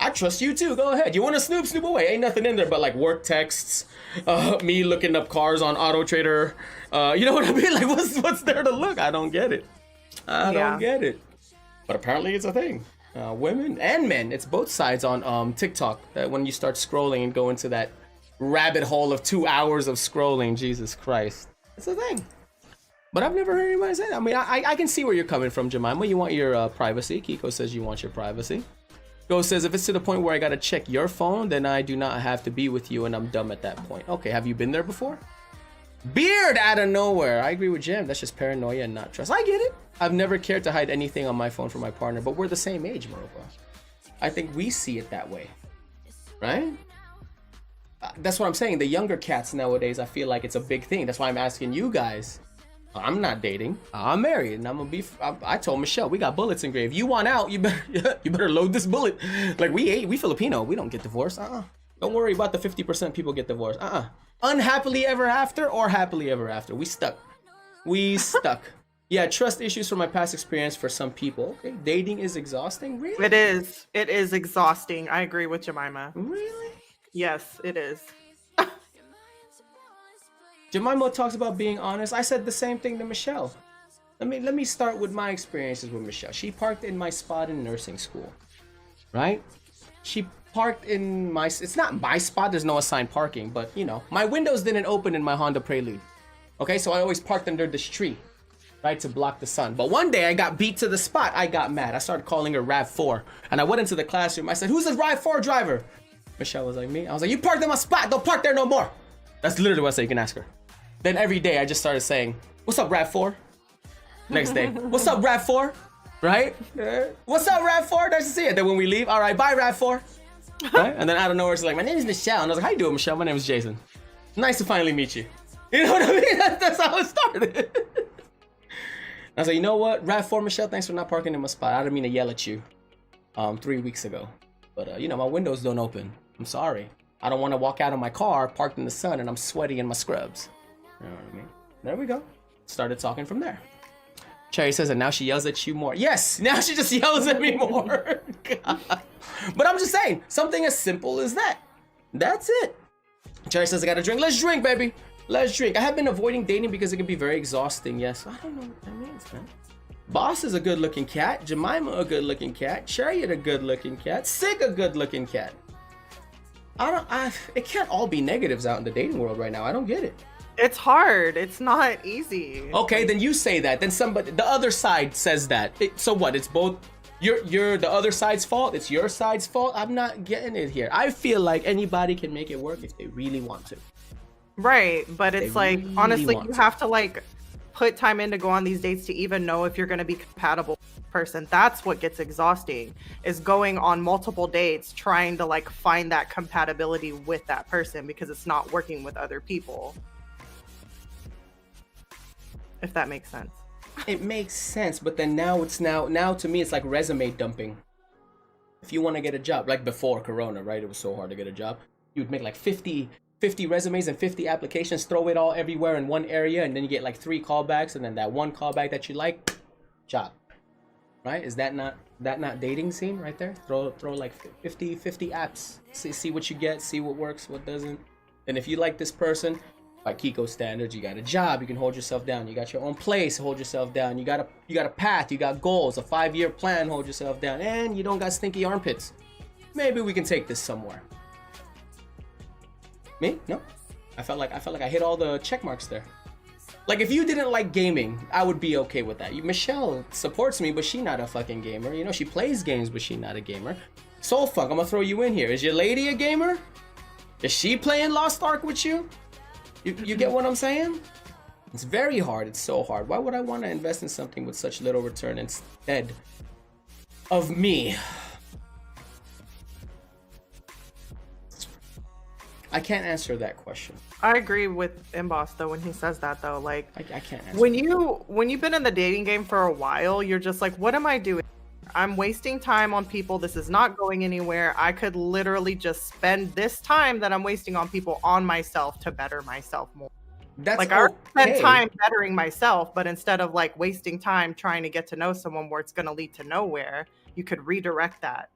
I trust you too. Go ahead. You want to snoop away. Ain't nothing in there but like work texts, me looking up cars on Auto Trader. You know what I mean? Like, what's there to look? I don't get it. I don't get it. But apparently it's a thing. Women and men. It's both sides on TikTok. When you start scrolling and go into that rabbit hole of 2 hours of scrolling, Jesus Christ, it's a thing. But I've never heard anybody say that. I mean, I can see where you're coming from, Jemima. You want your privacy. Kiko says you want your privacy. Ghost says, if it's to the point where I gotta check your phone, then I do not have to be with you and I'm dumb at that point. Okay, have you been there before? Beard out of nowhere. I agree with Jim. That's just paranoia and not trust. I get it. I've never cared to hide anything on my phone from my partner, but we're the same age, Morocco. I think we see it that way, right? That's what I'm saying. The younger cats nowadays, I feel like it's a big thing. That's why I'm asking you guys. I'm not dating. I'm married, and I'm gonna be. I told Michelle we got bullets engraved. You want out? You better load this bullet. Like we Filipino, we don't get divorced. Don't worry about the 50% people get divorced. Unhappily ever after or happily ever after. We stuck. Yeah, trust issues from my past experience for some people. Okay, dating is exhausting. Really? It is. It is exhausting. I agree with Jemima. Really? Yes, it is. Jemima talks about being honest. I said the same thing to Michelle. Let me start with my experiences with Michelle. She parked in my spot in nursing school, right? She parked in my. It's not my spot. There's no assigned parking, but you know, my windows didn't open in my Honda Prelude. Okay, so I always parked under this tree, right, to block the sun. But one day I got beat to the spot. I got mad. I started calling her RAV4, and I went into the classroom. I said, "Who's this RAV4 driver?" Michelle was like, "Me." I was like, "You parked in my spot. Don't park there no more." That's literally what I said. You can ask her. Then every day I just started saying, "What's up, RAV4?" Next day, "What's up, RAV4?" Right? "What's up, RAV4? Nice to see you." Then when we leave, "All right, bye, RAV4." Right? And then out of nowhere, she's like, "My name is Michelle." And I was like, "How you doing, Michelle? My name is Jason. Nice to finally meet you." You know what I mean? That's how it started. I was like, "You know what, RAV4 Michelle, thanks for not parking in my spot. I didn't mean to yell at you 3 weeks ago. But, you know, my windows don't open. I'm sorry. I don't want to walk out of my car parked in the sun and I'm sweaty in my scrubs." You know what I mean? There we go. Started talking from there. Cherry says, "And now she yells at you more." Yes, now she just yells at me more. God. But I'm just saying, something as simple as that. That's it. Cherry says, "I gotta drink." Let's drink, baby. Let's drink. I have been avoiding dating because it can be very exhausting. Yes, I don't know what that means, man. Boss is a good-looking cat. Jemima a good-looking cat. Chariot a good-looking cat. Sig a good-looking cat. It can't all be negatives out in the dating world right now. I don't get it. It's hard. It's not easy. Okay, then you say that. Then somebody, the other side says that. So what? It's both. You're the other side's fault. It's your side's fault. I'm not getting it here. I feel like anybody can make it work if they really want to. Right, but it's like, really honestly, want you to. have to like put time in to go on these dates to even know if you're going to be compatible with the person. That's what gets exhausting, is going on multiple dates trying to like find that compatibility with that person because it's not working with other people. If that makes sense. It makes sense, but then now to me it's like resume dumping. If you want to get a job, like before Corona, right? It was so hard to get a job. You'd make like 50 resumes and 50 applications, throw it all everywhere in one area, and then you get like 3 callbacks, and then that one callback that you like, job. Right? Is that not dating scene right there? Throw like 50 apps. See what you get, see what works, what doesn't. And if you like this person, by Kiko standards, you got a job, you can hold yourself down. You got your own place, hold yourself down. You got a path, you got goals, a 5-year plan, hold yourself down, and you don't got stinky armpits. Maybe we can take this somewhere. Me? No. I felt like I hit all the check marks there. Like if you didn't like gaming, I would be okay with that. Michelle supports me, but she not a fucking gamer. You know, she plays games, but she not a gamer. Soulfuck, I'm gonna throw you in here. Is your lady a gamer? Is she playing Lost Ark with you? You get what I'm saying? It's very hard. It's so hard. Why would I want to invest in something with such little return instead of me? I can't answer that question. I agree with Emboss though when he says that though. Like I can't answer when you've been in the dating game for a while, you're just like, what am I doing? I'm wasting time on people. This is not going anywhere. I could literally just spend this time that I'm wasting on people on myself to better myself more. That's like I already spent time bettering myself, but instead of like wasting time trying to get to know someone where it's going to lead to nowhere, you could redirect that.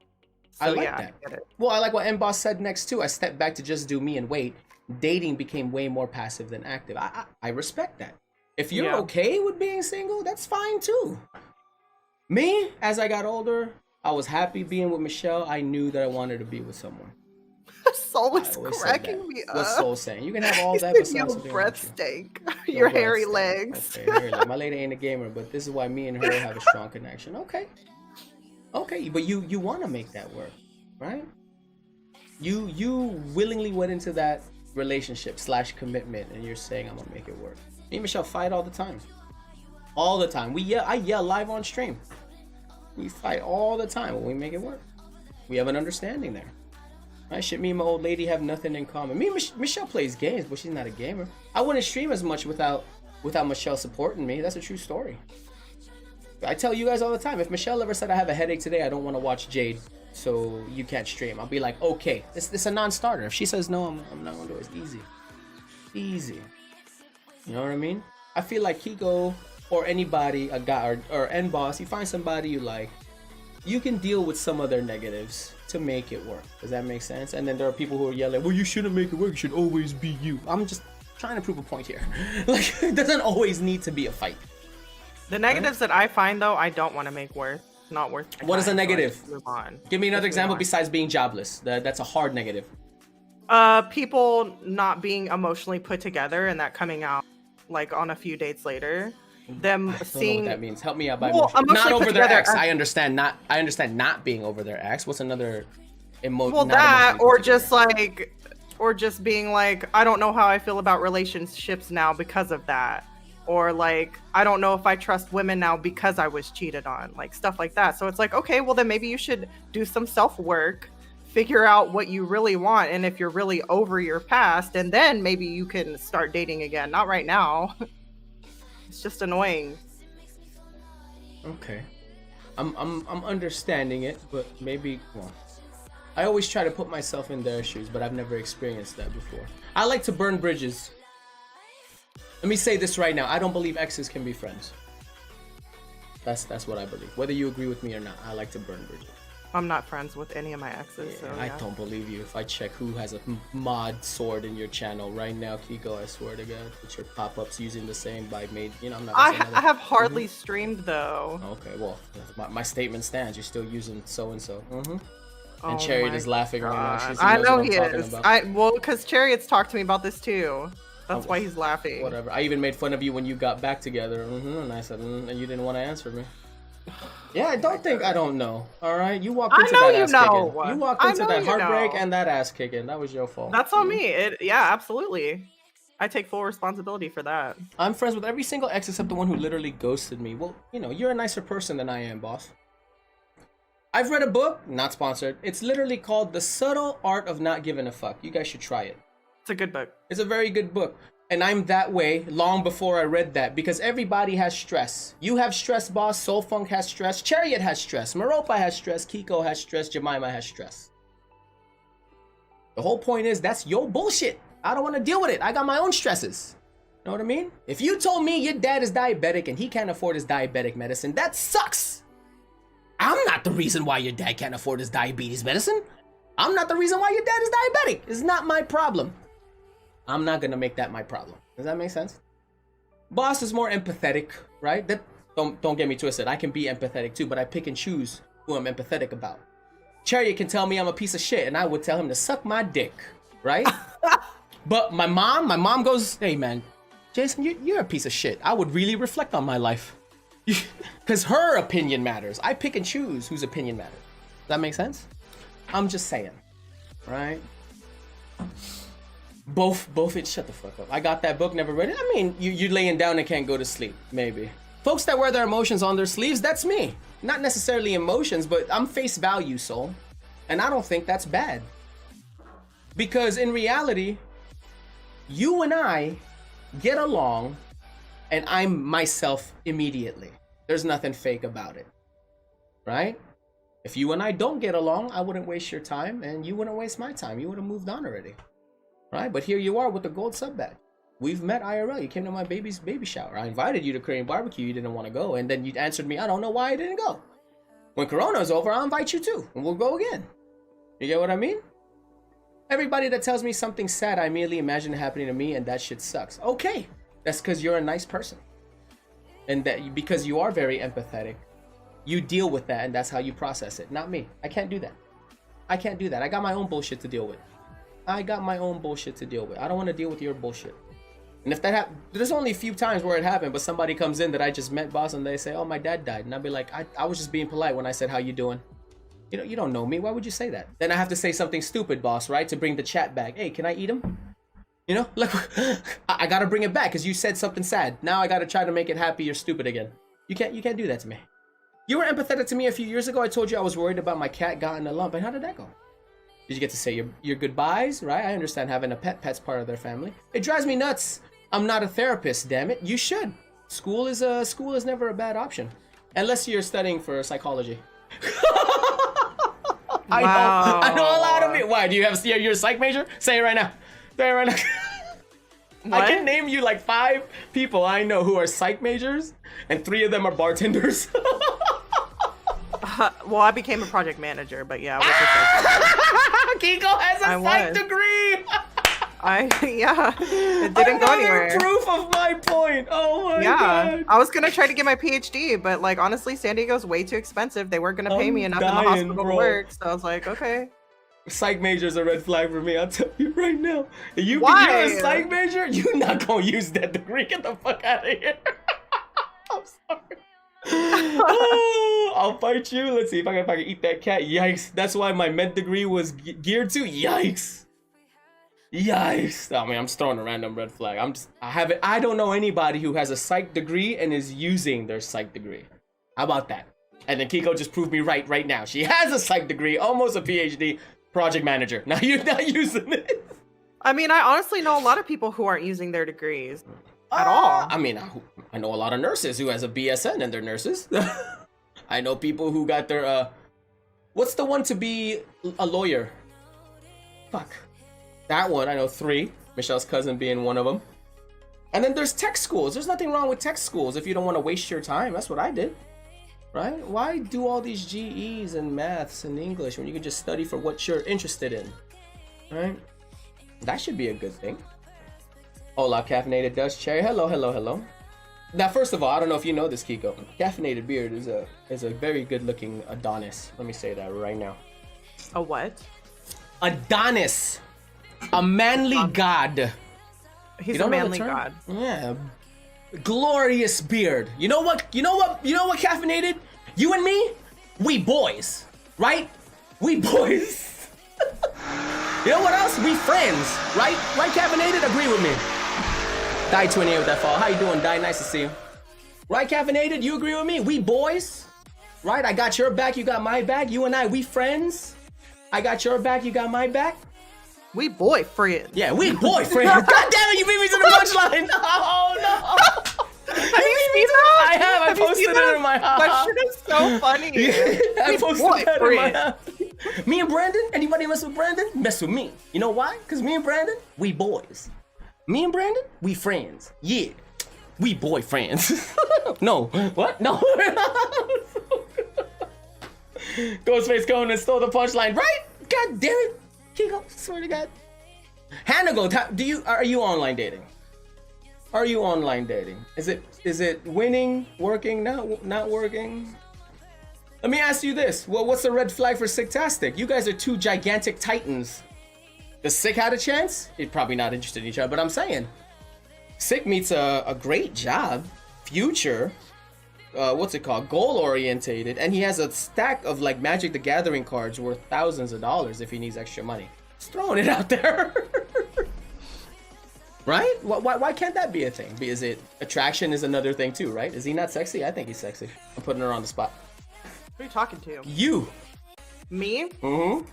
So, I like yeah, that. I get it. Well, I like what Emboss said next too. I stepped back to just do me and wait. Dating became way more passive than active. I respect that. If you're okay with being single, that's fine too. Me, as I got older, I was happy being with Michelle. I knew that I wanted to be with someone. Soul is cracking me up. What's Soul saying? You can have all that, but your breath stink. Your hairy legs. Okay, my lady ain't a gamer, but this is why me and her have a strong connection. Okay, but you want to make that work, right? You willingly went into that relationship / commitment, and you're saying I'm gonna make it work. Me and Michelle fight all the time. All the time. I yell live on stream. We fight all the time, but we make it work. We have an understanding there. Right? Shit, me and my old lady have nothing in common. Me and Michelle plays games, but she's not a gamer. I wouldn't stream as much without Michelle supporting me. That's a true story. I tell you guys all the time, if Michelle ever said I have a headache today, I don't want to watch Jade, so you can't stream, I'll be like, okay, this a non-starter. If she says no, I'm not gonna do it. It's easy. You know what I mean? I feel like Kiko or anybody, a guy or end boss, you find somebody you like, you can deal with some of their negatives to make it work. Does that make sense? And then there are people who are yelling, well, you shouldn't make it work, you should always be you. I'm just trying to prove a point here. Like, it doesn't always need to be a fight. The negatives that I find, though, I don't want to make not worth. What is a negative? So move on. Give me another example besides being jobless. That's a hard negative. People not being emotionally put together and that coming out like on a few dates later. Them seeing what that means. Help me out by emotionally not over their ex. together. I understand not being over their ex. What's another emotion? Well, that or just like, or just being like, I don't know how I feel about relationships now because of that, or like, I don't know if I trust women now because I was cheated on, like stuff like that. So it's like, okay, well then maybe you should do some self work, figure out what you really want, and if you're really over your past, and then maybe you can start dating again. Not right now. It's just annoying. Okay, I'm understanding it, but maybe I always try to put myself in their shoes, but I've never experienced that before. I like to burn bridges. Let me say this right now: I don't believe exes can be friends. That's what I believe. Whether you agree with me or not, I like to burn bridges. I'm not friends with any of my exes. Yeah, so, yeah. I don't believe you. If I check who has a mod sword in your channel right now, Kiko, I swear to God, with your pop-ups using the same by made. You know, I'm not. I have hardly streamed though. Okay, well, my statement stands. You're still using so and so. And Oh Chariot my is laughing right now. God. She I knows know what he I'm talking is. about. Well, because Chariot's talked to me about this too. That's why he's laughing. Whatever. I even made fun of you when you got back together. And I said, and you didn't want to answer me. Yeah, don't think I don't know. All right, you walked into that ass kicking. You walked into that heartbreak and that ass kicking. That was your fault. That's on me. Yeah, absolutely. I take full responsibility for that. I'm friends with every single ex except the one who literally ghosted me. Well, you know, you're a nicer person than I am, boss. I've read a book, not sponsored. It's literally called The Subtle Art of Not Giving a Fuck. You guys should try it. It's a good book. It's a very good book. And I'm that way long before I read that because everybody has stress. You have stress, boss. Soul Funk has stress. Chariot has stress. Maropa has stress. Kiko has stress. Jemima has stress. The whole point is that's your bullshit. I don't want to deal with it. I got my own stresses. Know what I mean? If you told me your dad is diabetic and he can't afford his diabetic medicine, that sucks. I'm not the reason why your dad can't afford his diabetes medicine. I'm not the reason why your dad is diabetic. It's not my problem. I'm not gonna make that my problem. Does that make sense? Boss is more empathetic, right? That don't get me twisted. I can be empathetic too, but I pick and choose who I'm empathetic about. Chariot can tell me I'm a piece of shit, and I would tell him to suck my dick, right? But my mom goes, "Hey man, Jason, you're a piece of shit." I would really reflect on my life, because her opinion matters. I pick and choose whose opinion matters. Does that make sense? I'm just saying, right? Both it. Shut the fuck up. I got that book, never read it. I mean, you laying down and can't go to sleep, maybe. Folks that wear their emotions on their sleeves, that's me. Not necessarily emotions, but I'm face value, soul. And I don't think that's bad. Because in reality, you and I get along, and I'm myself immediately. There's nothing fake about it, right? If you and I don't get along, I wouldn't waste your time, and you wouldn't waste my time. You would have moved on already. Right, but here you are with the gold sub badge. We've met IRL. You came to my baby's baby shower. I invited you to Korean barbecue. You didn't want to go, and then you answered me, I don't know why I didn't go. When Corona's over, I'll invite you too, and we'll go again. You get what I mean? Everybody that tells me something sad, I immediately imagine it happening to me, and that shit sucks. Okay, that's because you're a nice person, and that because you are very empathetic, you deal with that, and that's how you process it. Not me. I can't do that. I can't do that. I got my own bullshit to deal with. I got my own bullshit to deal with. I don't want to deal with your bullshit. And if that happens, there's only a few times where it happened, but somebody comes in that I just met, boss, and they say, oh, my dad died. And I'll be like, I was just being polite when I said, how you doing? You know, you don't know me. Why would you say that? Then I have to say something stupid, boss, right? To bring the chat back. Hey, can I eat him? You know, like, I got to bring it back because you said something sad. Now I got to try to make it happy or stupid again. You can't do that to me. You were empathetic to me a few years ago. I told you I was worried about my cat got in a lump. And how did that go? Did you get to say your goodbyes, right? I understand having a pet's part of their family. It drives me nuts. I'm not a therapist, damn it. You should. School is never a bad option. Unless you're studying for psychology. Wow. I know a lot of it. Why, do you have, you're a psych major? Say it right now. Say it right now. What? I can name you like 5 people I know who are psych majors, and 3 of them are bartenders. Well, I became a project manager, but yeah. Kiko has a psych degree. Yeah, it didn't go anywhere. Proof of my point. Oh my god. I was gonna try to get my PhD, but like honestly, San Diego's way too expensive. They weren't gonna pay me enough in the hospital to work, so I was like, okay. Psych major's a red flag for me. I'll tell you right now. You're a psych major. You're not gonna use that degree. Get the fuck out of here. I'm sorry. Oh, I'll fight you. Let's see if I can eat that cat. Yikes. That's why my med degree was geared to. Yikes. Yikes. I mean, I'm just throwing a random red flag. I don't know anybody who has a psych degree and is using their psych degree. How about that? And then Kiko just proved me right now. She has a psych degree, almost a PhD, project manager. Now you're not using it. I mean, I honestly know a lot of people who aren't using their degrees at all. I mean, I know a lot of nurses who has a BSN and they're nurses. I know people who got their, what's the one to be a lawyer? Fuck. That one, I know 3. Michelle's cousin being one of them. And then there's tech schools. There's nothing wrong with tech schools if you don't want to waste your time. That's what I did. Right? Why do all these GEs and maths and English when you can just study for what you're interested in? Right? That should be a good thing. Hola, caffeinated Dutch cherry. Hello. Now, first of all, I don't know if you know this, Kiko. Caffeinated beard is a very good-looking Adonis. Let me say that right now. A what? Adonis. A manly god. He's a manly god. Yeah. Glorious beard. You know what, caffeinated? You and me, we boys. Right? We boys. You know what else? We friends. Right? Right, caffeinated? Agree with me. Die 28 with that fall. How you doing, Die? Nice to see you. Right, caffeinated? You agree with me? We boys. Right? I got your back, you got my back. You and I, we friends. I got your back, you got my back. We boyfriends. Yeah, we boyfriends. God damn it, you beat me to the punchline. Oh no. Have you seen that? I have. I posted it in my house. That shit is so funny. I posted that in my house. Me and Brandon, anybody mess with Brandon? Mess with me. You know why? Because me and Brandon, we boys. Me and Brandon, we friends. Yeah. We boyfriends. No. What? No. Ghostface Conan stole the punchline, right? God damn it. Kiko, swear to God. Hanago, are you online dating? Are you online dating? Is it winning, working, not working? Let me ask you this. Well, what's the red flag for Sicktastic? You guys are 2 gigantic titans. Does Sick had a chance? He's probably not interested in each other, but I'm saying. Sick meets a great job, future, what's it called? Goal orientated, and he has a stack of like Magic the Gathering cards worth thousands of dollars if he needs extra money. Just throwing it out there. Right? Why can't that be a thing? Is it attraction is another thing too, right? Is he not sexy? I think he's sexy. I'm putting her on the spot. Who are you talking to? You. Me? Mm-hmm.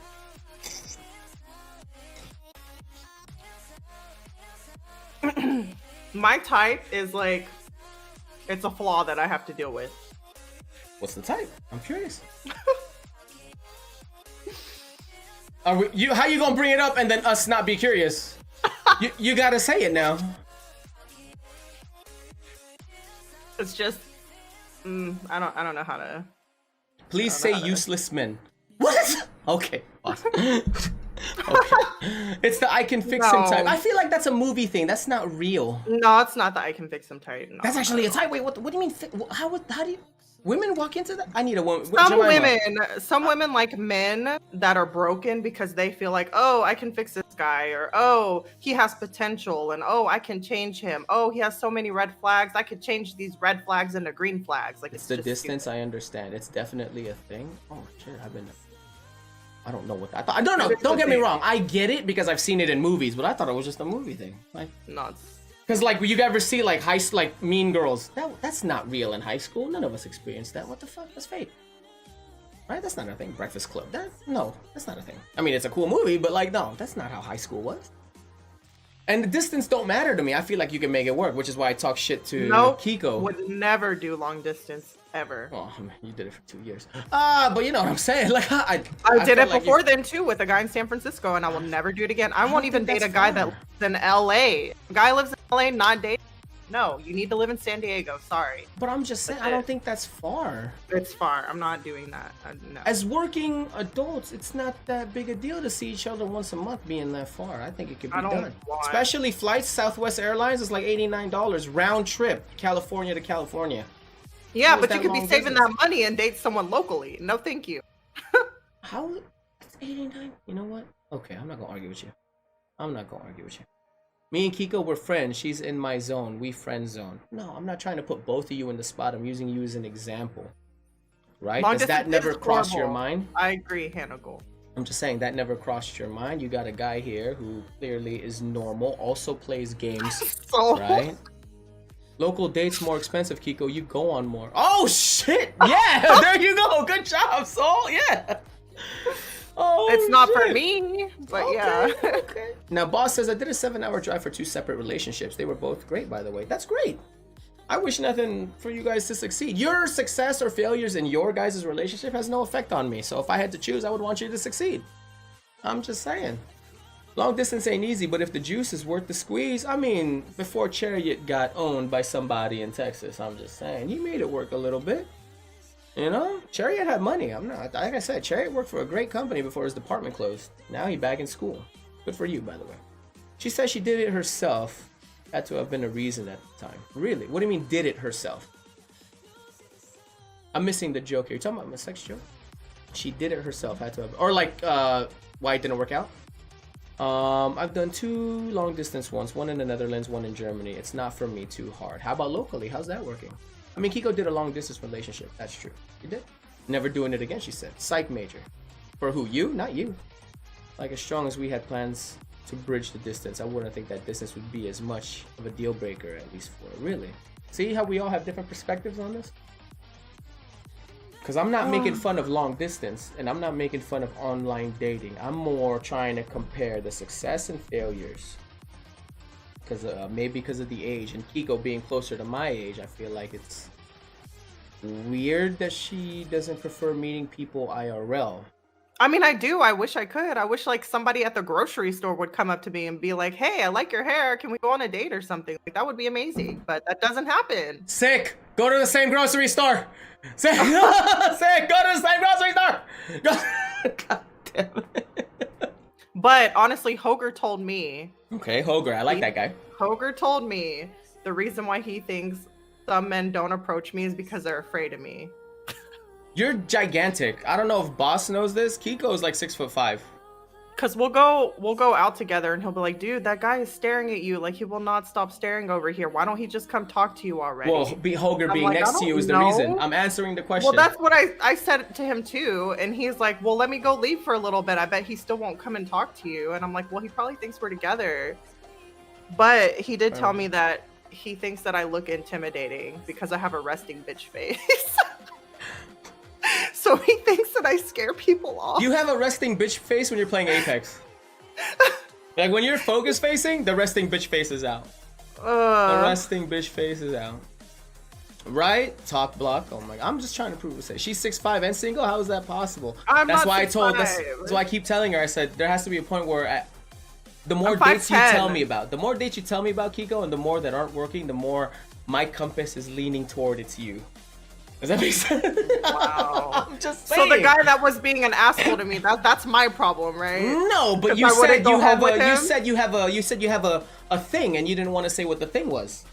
My type is like, it's a flaw that I have to deal with. What's the type? I'm curious. How you gonna bring it up and then us not be curious? You gotta say it now. It's just, I don't know how to. Please say useless men. What? Okay. Awesome. Okay. It's the I can fix him type. I feel like that's a movie thing. That's not real. No, it's not that I can fix him type. No, that's actually a type. Wait, what do you mean? How do you? Women walk into that? I need a woman. Some women like men that are broken because they feel like, oh, I can fix this guy, or oh, he has potential, and oh, I can change him. Oh, he has so many red flags. I could change these red flags into green flags. Like it's the distance. Stupid. I understand. It's definitely a thing. Oh shit, I don't know what that. I don't know. Don't get me wrong. I get it because I've seen it in movies, but I thought it was just a movie thing. Like nuts. Because like you ever see like like Mean Girls? That's not real in high school. None of us experienced that. What the fuck? That's fake. Right? That's not a thing. Breakfast Club. No, that's not a thing. I mean, it's a cool movie, but like no, that's not how high school was. And the distance don't matter to me. I feel like you can make it work, which is why I talk shit to Kiko. Would never do long distance ever. Oh, I mean, you did it for 2 years. But you know what I'm saying? Like I did felt it like before then too with a guy in San Francisco, and I will never do it again. I won't even date a guy that lives in LA. A guy lives in LA, not date. No, you need to live in San Diego. Sorry. But I'm just saying, I don't think that's far. It's far. I'm not doing that. No. As working adults, it's not that big a deal to see each other once a month being that far. I think it could be done. Especially flights, Southwest Airlines is like $89 round trip, California to California. Yeah, but you could be saving that money and date someone locally. No, thank you. How? It's 89. You know what? Okay, I'm not gonna argue with you. Me and Kiko were friends. She's in my zone. We friend zone. No, I'm not trying to put both of you in the spot. I'm using you as an example. Right? Does that never cross your mind? I agree, Hannibal. I'm just saying that never crossed your mind. You got a guy here who clearly is normal, also plays games, right? Local dates more expensive, Kiko. You go on more. Oh shit! Yeah, there you go. Good job, Soul. Yeah. Oh, it's not for me, but yeah. Okay. Now, boss says I did a 7-hour drive for 2 separate relationships. They were both great, by the way. That's great. I wish nothing for you guys to succeed. Your success or failures in your guys' relationship has no effect on me. So if I had to choose, I would want you to succeed. I'm just saying. Long distance ain't easy, but if the juice is worth the squeeze, I mean, before Chariot got owned by somebody in Texas, I'm just saying, he made it work a little bit. You know, Chariot had money. I'm not, like I said, Chariot worked for a great company before his department closed. Now he's back in school. Good for you, by the way. She said she did it herself. Had to have been a reason at the time. Really? What do you mean, did it herself? I'm missing the joke here. You talking about my sex joke? She did it herself. Had to have, or like, why it didn't work out? I've done 2 long distance ones. One in the Netherlands, one in Germany. It's not for me too hard. How about locally? How's that working? I mean, Kiko did a long distance relationship. That's true. You did? Never doing it again, she said. Psych major. For who? You? Not you. Like, as strong as we had plans to bridge the distance, I wouldn't think that distance would be as much of a deal breaker, at least for her. Really? See how we all have different perspectives on this? Because I'm not making fun of long distance, and I'm not making fun of online dating. I'm more trying to compare the success and failures. Because maybe because of the age, and Kiko being closer to my age, I feel like it's weird that she doesn't prefer meeting people IRL. I mean, I do. I wish I could. I wish like somebody at the grocery store would come up to me and be like, "Hey, I like your hair. Can we go on a date or something?" Like that would be amazing. But that doesn't happen. Sick. Go to the same grocery store. Sick. Sick. Go to the same grocery store. God damn it. But honestly, Hoger told me. Okay, Hoger. I like that guy. Hoger told me the reason why he thinks some men don't approach me is because they're afraid of me. You're gigantic. I don't know if Boss knows this. Kiko is like 6'5". Cause we'll go out together and he'll be like, dude, that guy is staring at you. Like he will not stop staring over here. Why don't he just come talk to you already? Well, Hoger being like, next to you is the reason. I'm answering the question. Well, that's what I said to him too. And he's like, well, let me go leave for a little bit. I bet he still won't come and talk to you. And I'm like, well, he probably thinks we're together. But he did tell me that he thinks that I look intimidating because I have a resting bitch face. So he thinks that I scare people off. You have a resting bitch face when you're playing Apex. Like when you're focus facing, the resting bitch face is out. The resting bitch face is out. Right? Talk block. Oh my god. I'm just trying to prove it. She's 6'5" and single? How is that possible? That's why I told that's why I keep telling her. I said there has to be a point where the more dates you tell me about, Kiko, and the more that aren't working, the more my compass is leaning toward it's you. Does that make sense? Wow. I'm just saying. So the guy that was being an asshole to me, that's my problem, right? No, but you said you have a thing and you didn't want to say what the thing was.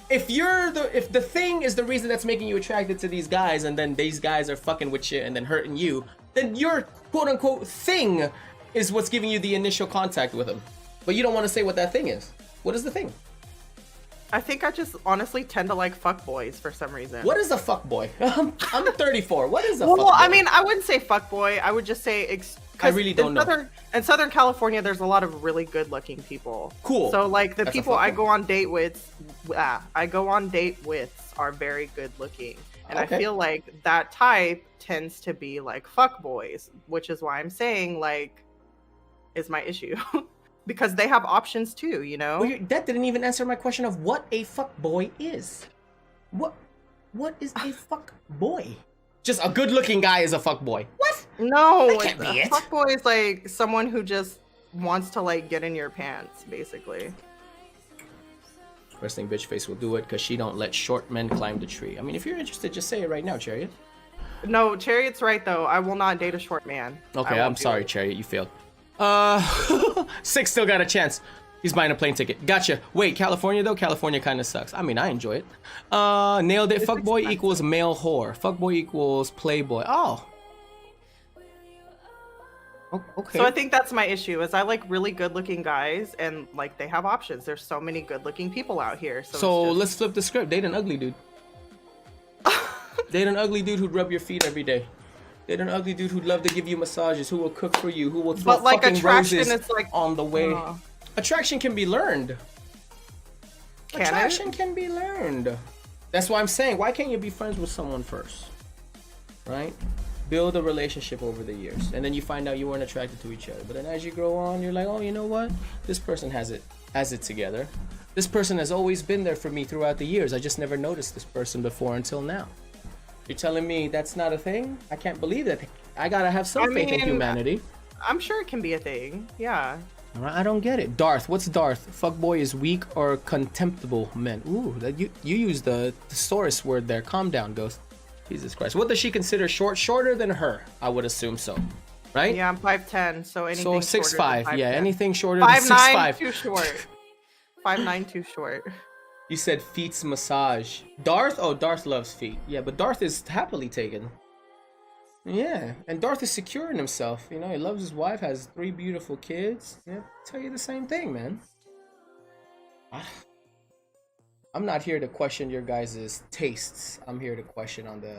If the thing is the reason that's making you attracted to these guys and then these guys are fucking with you and then hurting you, then your quote unquote thing is what's giving you the initial contact with them. But you don't want to say what that thing is. What is the thing? I think I just honestly tend to like fuckboys for some reason. What is a fuckboy? I'm 34. What is a fuckboy? Well, I mean, I wouldn't say fuckboy. I would just say... I really don't know. In Southern California, there's a lot of really good-looking people. Cool. So, like, the people I go on date with... are very good-looking. And I feel like that type tends to be, like, fuckboys. Which is why I'm saying, like, is my issue. Because they have options too, you know? Well, that didn't even answer my question of what a fuckboy is. What What is a fuck boy? Just a good-looking guy is a fuck boy. What? No, That can't be it. fuckboy is like someone who just wants to like get in your pants, basically. First thing bitch face will do it because she don't let short men climb the tree. I mean, if you're interested, just say it right now, Chariot. No, Chariot's right though. I will not date a short man. Okay, I'm sorry, Chariot, you failed. 6 still got a chance. He's buying a plane ticket. Gotcha. Wait, California though? California kind of sucks. I mean, I enjoy it. Nailed it. Fuckboy equals male whore. Fuckboy equals playboy. Oh. Okay. So I think that's my issue is I like really good looking guys and like they have options. There's so many good looking people out here. So it's just... let's flip the script. Date an ugly dude. Date an ugly dude who'd rub your feet every day. Date an ugly dude who'd love to give you massages, who will cook for you, who will throw but like fucking attraction roses is like on the way. Attraction can be learned. Can Attraction can be learned. That's why I'm saying, why can't you be friends with someone first? Right? Build a relationship over the years. And then you find out you weren't attracted to each other. But then as you grow on, you're like, oh, you know what? This person has it together. This person has always been there for me throughout the years. I just never noticed this person before until now. You're telling me that's not a thing? I can't believe that. I gotta have some faith in humanity. I'm sure it can be a thing. Yeah. I don't get it. Darth, what's Darth? Fuckboy is weak or contemptible men. Ooh, you used the thesaurus word there. Calm down, Ghost. Jesus Christ. What does she consider short? Shorter than her? I would assume so. Right? Yeah, I'm 5'10", so anything so 6'5". Yeah, 5'10". anything shorter than 6'5". Too short. 5'9", too short. You said feet's massage. Darth? Oh, Darth loves feet. Yeah, but Darth is happily taken. Yeah, and Darth is secure in himself. You know, he loves his wife, has 3 beautiful kids. Yeah, tell you the same thing, man. I'm not here to question your guys' tastes. I'm here to question on the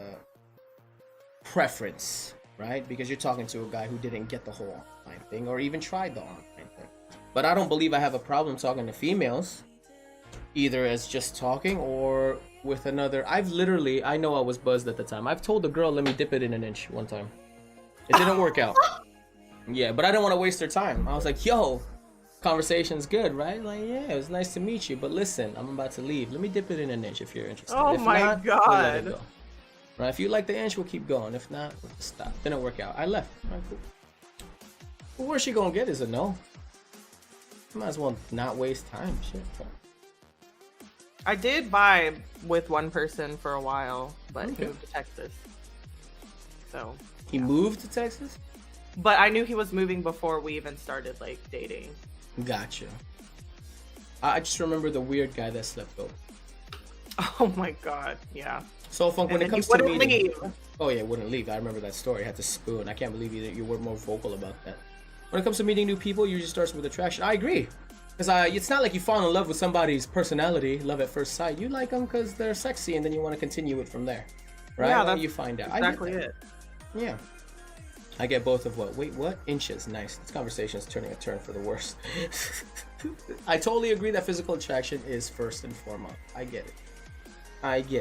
preference, right? Because you're talking to a guy who didn't get the whole online thing or even tried the online thing. But I don't believe I have a problem talking to females, either as just talking or with another. I know I was buzzed at the time. I've told a girl, let me dip it in an inch one time. It didn't work out. Yeah, but I didn't want to waste her time. I was like, yo, conversation's good, right? Like, yeah, it was nice to meet you, but listen, I'm about to leave. Let me dip it in an inch if you're interested. Oh if my not, God. we'll let it go. Right, if you like the inch, we'll keep going. If not, we'll just stop. Didn't work out. I left. Right, cool. Well, where's she gonna get is a no. Might as well not waste time. Shit. I did vibe with one person for a while, but Okay. he moved to Texas. So He moved to Texas? but I knew he was moving before we even started like dating. Gotcha. I just remember the weird guy that slept over. Oh my God, yeah. So Funk, when And it then comes he to wouldn't meeting, leave. oh yeah, wouldn't leave. I remember that story. Had to spoon. I can't believe you were more vocal about that. When it comes to meeting new people, it usually starts with attraction. I agree, because it's not like you fall in love with somebody's personality, love at first sight. You like them because they're sexy, and then you want to continue it from there, right? Yeah, Well, that's you find out. exactly I get it. that. Yeah. I get both of what? Wait, what? Inches. Nice. This conversation is turning a turn for the worst. I totally agree that physical attraction is first and foremost. I get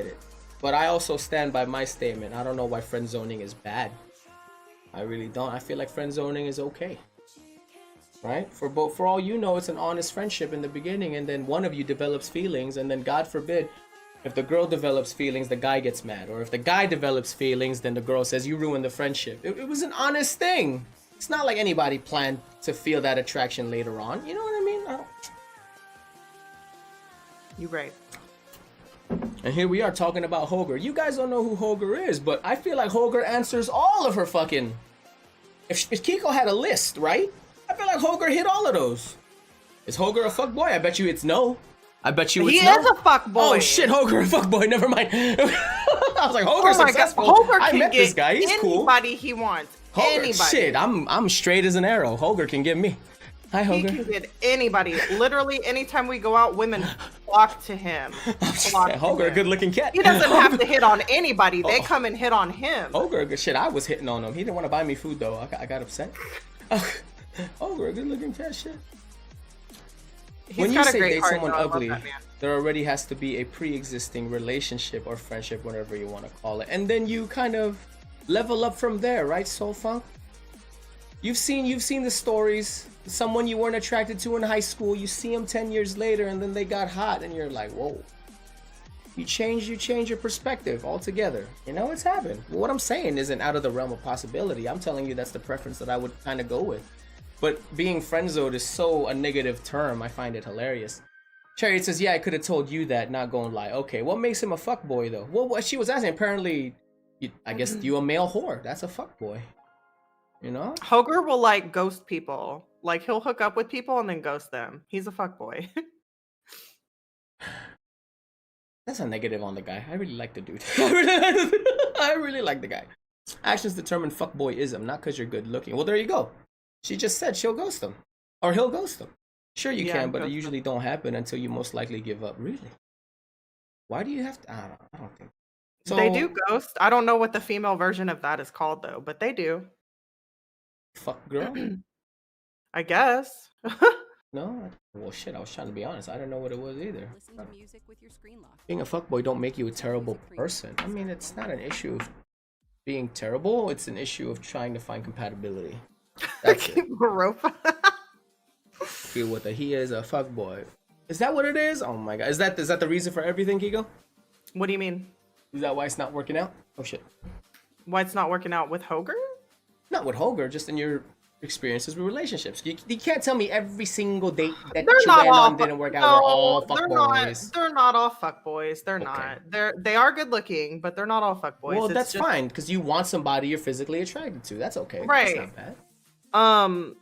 it. But I also stand by my statement. I don't know why friend zoning is bad. I really don't. I feel like friend zoning is okay. Right? For all you know, it's an honest friendship in the beginning, and then one of you develops feelings, and then God forbid, if the girl develops feelings, the guy gets mad. Or if the guy develops feelings, then the girl says, you ruined the friendship. It was an honest thing. It's not like anybody planned to feel that attraction later on. You know what I mean? You're right. And here we are talking about Hoger. You guys don't know who Hoger is, but I feel like Hoger answers all of her fucking... If Kiko had a list, right? I feel like Hoger hit all of those. Is Hoger a fuckboy? I bet you it's no. I bet you it's He no. is a fuckboy. Oh shit, Hoger a fuckboy. Never mind. I was like, Hoger's successful. Hoger I can met get this guy. He's cool. anybody he wants. Hoger, Anybody. shit, I'm straight as an arrow. Hoger can get me. Hi, He Hoger. can get anybody. Literally, anytime we go out, women flock to him. Flock to Hoger, a him. good-looking cat. He doesn't have to hit on anybody. They come and hit on him. Hoger, good shit. I was hitting on him. He didn't want to buy me food though. I got upset. Hoger, a good-looking cat. Shit. He's When you got a say great date heart, someone though. I love ugly, that man. there already has to be a pre-existing relationship or friendship, whatever you want to call it, and then you kind of level up from there, right, Soul Funk? You've seen the stories. Someone you weren't attracted to in high school, you see them 10 years later, and then they got hot, and you're like, whoa. You change your perspective altogether. You know, it's happened. What I'm saying isn't out of the realm of possibility. I'm telling you that's the preference that I would kind of go with. But being friend-zoned is so a negative term. I find it hilarious. Chariot says, yeah, I could have told you that, not gonna lie. Okay, what makes him a fuckboy though? Well, what she was asking, apparently, I guess you a male whore. That's a fuckboy. You know? Hoger will like ghost people. Like he'll hook up with people and then ghost them. He's a fuckboy. That's a negative on the guy. I really like the dude. I really like the guy. Actions determine fuckboyism, not because you're good looking. Well, there you go. She just said she'll ghost him. Or he'll ghost him. Sure you can, but it usually don't happen until you most likely give up. Really? Why do you have to? I don't think. So, they do ghost. I don't know what the female version of that is called though, but they do. Fuck girl? I guess. No? Well, shit, I was trying to be honest. I don't know what it was either. Being a fuckboy don't make you a terrible person. I mean, it's not an issue of being terrible. It's an issue of trying to find compatibility. That's it. Feel with he is a fuckboy. Is that what it is? Oh my god. Is that the reason for everything, Kiko? What do you mean? Is that why it's not working out? Oh shit. Why it's not working out with Hoger? Not with Hoger, just in your experiences with relationships. You can't tell me every single date that They're you not went all on didn't work out. We're all fuckboys. They're not all fuckboys. They're not. They are good looking, but they're not all fuckboys. Well, that's fine because you want somebody you're physically attracted to. That's okay. Right. That's not bad.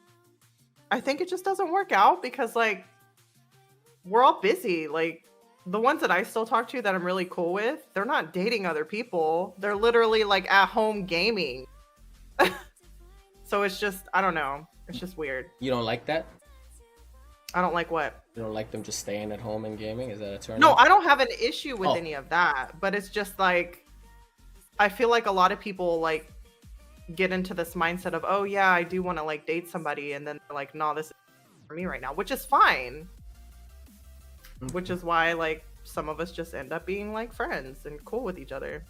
I think it just doesn't work out because like we're all busy. Like the ones that I still talk to that I'm really cool with, they're not dating other people. They're literally like at home gaming. So it's just, I don't know. It's just weird. You don't like that? I don't like what? You don't like them just staying at home and gaming? Is that a turn? No, I don't have an issue with any of that. But it's just like, I feel like a lot of people like get into this mindset of, oh yeah, I do want to like date somebody. And then they're like, no, this is for me right now, which is fine. Which is why like some of us just end up being like friends and cool with each other.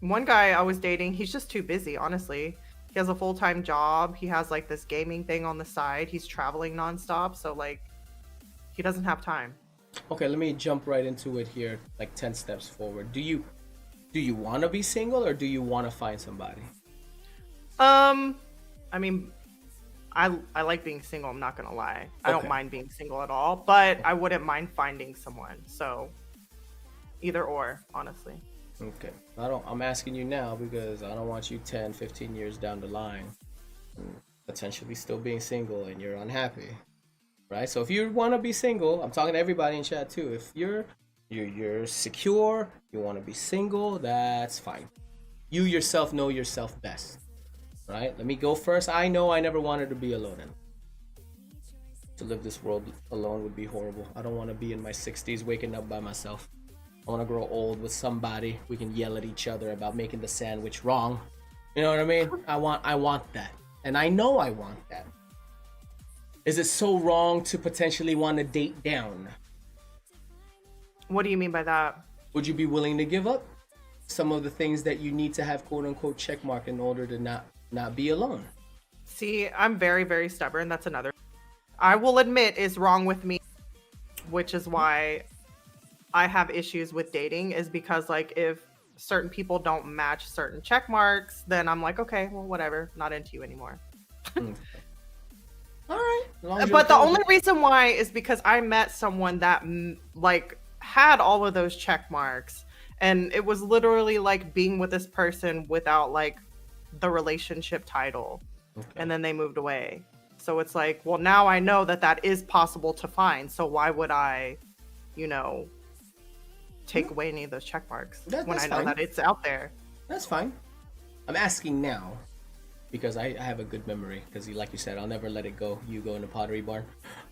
One guy I was dating, he's just too busy, honestly. He has a full-time job. He has like this gaming thing on the side. He's traveling nonstop. So like, he doesn't have time. Okay, let me jump right into it here, like 10 steps forward. Do you want to be single or do you want to find somebody? I mean, I like being single. I'm not going to lie. I don't mind being single at all, but I wouldn't mind finding someone. So either or, honestly. Okay. I'm asking you now because I don't want you 10, 15 years down the line potentially still being single and you're unhappy. Right? So if you want to be single, I'm talking to everybody in chat too. If you're secure, you want to be single, that's fine. You yourself know yourself best. Right? Let me go first. I know I never wanted to be alone. To live this world alone would be horrible. I don't want to be in my 60s waking up by myself. I want to grow old with somebody. We can yell at each other about making the sandwich wrong. You know what I mean? I want that. And I know I want that. Is it so wrong to potentially want to date down? What do you mean by that? Would you be willing to give up some of the things that you need to have quote unquote check mark in order to not be alone? See, I'm very, very stubborn. That's another. I will admit is wrong with me, which is why I have issues with dating is because like if certain people don't match certain check marks, then I'm like, okay, well, whatever, not into you anymore. All right. But the only reason why is because I met someone that like had all of those check marks and it was literally like being with this person without like the relationship title. And then they moved away. So it's like, well, now I know that that is possible to find. So why would I, take away any of those check marks when I know that it's out there? That's fine. I'm asking now because I have a good memory because like you said, I'll never let it go. You go in the Pottery Barn.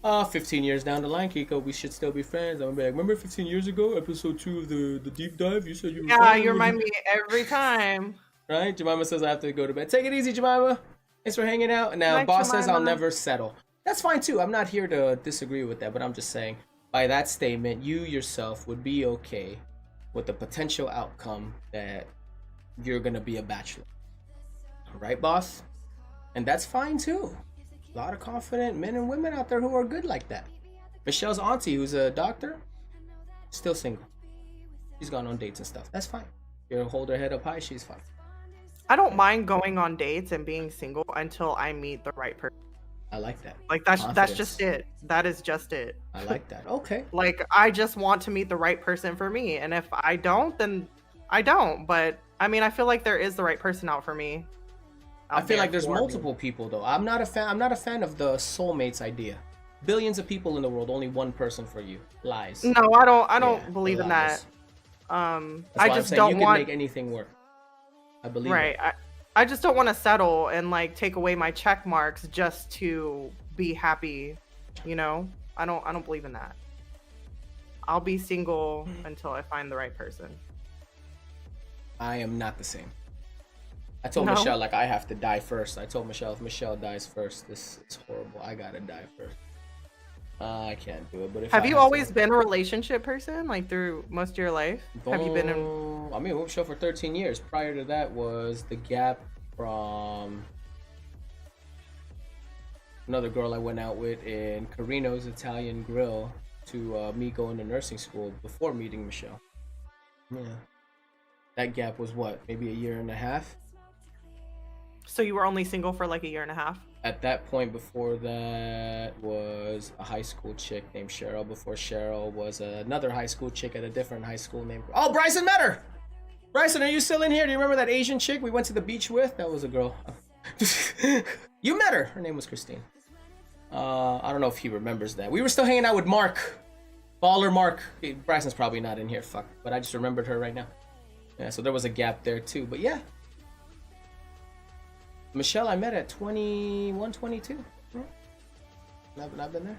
15 years down the line, Kiko, we should still be friends. I'm gonna be like, remember 15 years ago, episode 2 of the deep dive? You said you were Yeah, you remind me every time. Right? Jemima says I have to go to bed. Take it easy, Jemima. Thanks for hanging out. Now, Night, boss says Jemima. I'll never settle. That's fine too. I'm not here to disagree with that, but I'm just saying by that statement, you yourself would be okay with the potential outcome that you're gonna be a bachelor. Right, boss? And that's fine too. A lot of confident men and women out there who are good like that. Michelle's auntie, who's a doctor, Still single. She's gone on dates and stuff. That's fine. You hold her head up high, she's fine. I don't mind going on dates and being single until I meet the right person. I like that. Like that's Confidence. just it. That is just it. I like that. Okay. Like I just want to meet the right person for me, and if I don't, then I don't. But I mean, I feel like there is the right person out for me. I feel like there's multiple people though. I'm not a fan of the soulmates idea. Billions of people in the world, only one person for you. Lies. No, I don't believe in that. I just don't you want can make anything work. I believe right. I just don't want to settle and like take away my check marks just to be happy, you know? I don't believe in that. I'll be single until I find the right person. I am not the same. I told No? Michelle like I have to die first. I told Michelle if Michelle dies first, this is horrible. I gotta die first. I can't do it. But if Have I you have always to, been a relationship person like through most of your life? Have you been in I mean, we were show for 13 years. Prior to that was the gap from another girl I went out with in Carino's Italian Grill to me going to nursing school before meeting Michelle. Yeah. That gap was what? Maybe a year and a half? So you were only single for like a year and a half? At that point, before that was a high school chick named Cheryl. Before Cheryl was another high school chick at a different high school named... Oh, Bryson met her! Bryson, are you still in here? Do you remember that Asian chick we went to the beach with? That was a girl. You met her! Her name was Christine. I don't know if he remembers that. We were still hanging out with Mark. Baller Mark. Bryson's probably not in here, fuck. But I just remembered her right now. Yeah, so there was a gap there too. But yeah. Michelle I met at 21, 22. I've been there.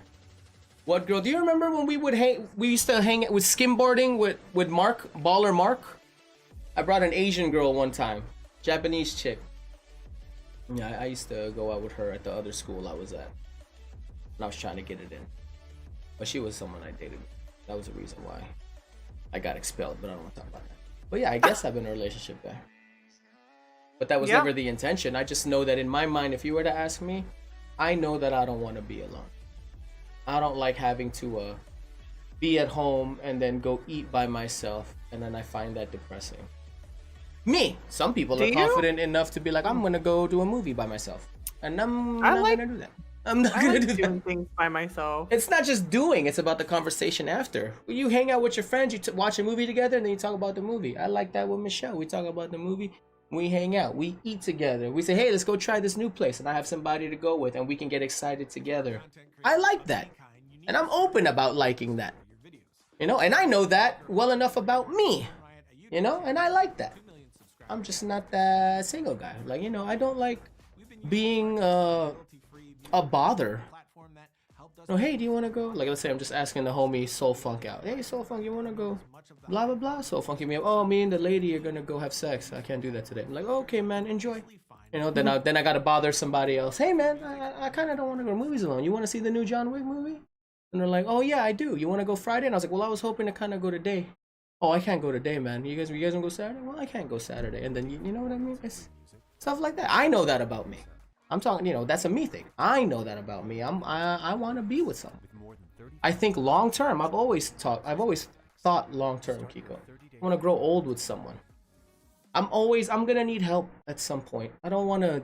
What girl? Do you remember when we would hang? We used to hang with skimboarding with Mark, Baller Mark. I brought an Asian girl one time, Japanese chick. Yeah, I used to go out with her at the other school I was at, and I was trying to get it in, but she was someone I dated. That was the reason why I got expelled. But I don't want to talk about that. But yeah, I guess I've been in a relationship there. But that was never the intention. I just know that in my mind, if you were to ask me, I know that I don't want to be alone. I don't like having to be at home and then go eat by myself, and then I find that depressing. Me. Some people are confident enough to be like, I'm gonna go do a movie by myself, and I'm not gonna do that. I'm not gonna do doing that. things by myself. It's not just doing; it's about the conversation after. You hang out with your friends, you watch a movie together, and then you talk about the movie. I like that with Michelle. We talk about the movie. We hang out, we eat together. We say, hey, let's go try this new place. And I have somebody to go with and we can get excited together. I like that. And I'm open about liking that. You know, and I know that well enough about me. You know, and I like that. I'm just not that single guy. Like, you know, I don't like being a bother. No, hey, do you want to go? Like, let's say I'm just asking the homie Soul Funk out. Hey, Soul Funk, you want to go? Blah, blah, blah. Soul Funk, me up. Oh, me and the lady are going to go have sex. I can't do that today. I'm like, oh, okay, man, enjoy. You know, then I got to bother somebody else. Hey, man, I kind of don't want to go to movies alone. You want to see the new John Wick movie? And they're like, oh, yeah, I do. You want to go Friday? And I was like, well, I was hoping to kind of go today. Oh, I can't go today, man. You guys want to go Saturday? Well, I can't go Saturday. And then, you know what I mean? It's stuff like that. I know that about me. I'm talking, you know, that's a me thing. I know that about me. I want to be with someone. I think long term. I've always thought long term, Kiko. I want to grow old with someone. I'm gonna need help at some point. I don't want to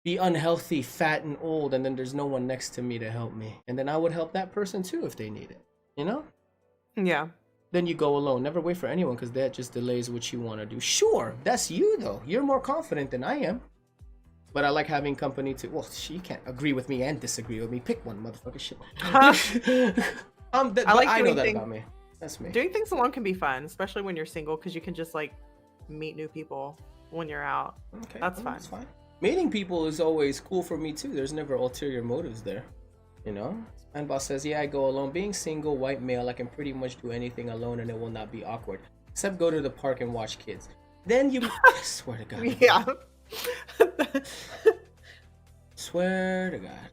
be unhealthy, fat, and old, and then there's no one next to me to help me. And then I would help that person too if they need it. You know? Yeah. Then you go alone. Never wait for anyone, because that just delays what you want to do. Sure, that's you though. You're more confident than I am. But I like having company too. Well, she can't agree with me and disagree with me. Pick one, motherfucker. Shit. I know that about me. That's me. Doing things alone can be fun, especially when you're single, because you can just like meet new people when you're out. Okay, that's fine. That's fine. Meeting people is always cool for me too. There's never ulterior motives there, you know. And boss says, yeah, I go alone. Being single, white male, I can pretty much do anything alone, and it will not be awkward, except go to the park and watch kids. Then you, I swear to God. Yeah. Swear to God.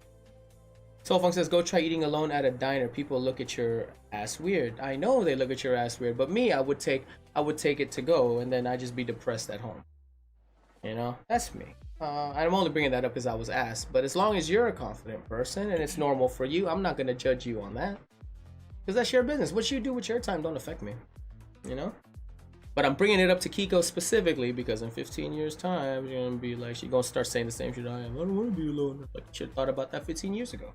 Soulfunk says, go try eating alone at a diner. People look at your ass weird. I know they look at your ass weird, but me, I would take it to go, and then I'd just be depressed at home. You know, that's me. I'm only bringing that up because I was asked. But as long as you're a confident person and it's normal for you, I'm not gonna judge you on that. Because that's your business. What you do with your time don't affect me. You know? But I'm bringing it up to Kiko specifically because in 15 years' time, you're gonna be like, she's gonna start saying the same shit I am. I don't want to be alone. Like, you should have thought about that 15 years ago.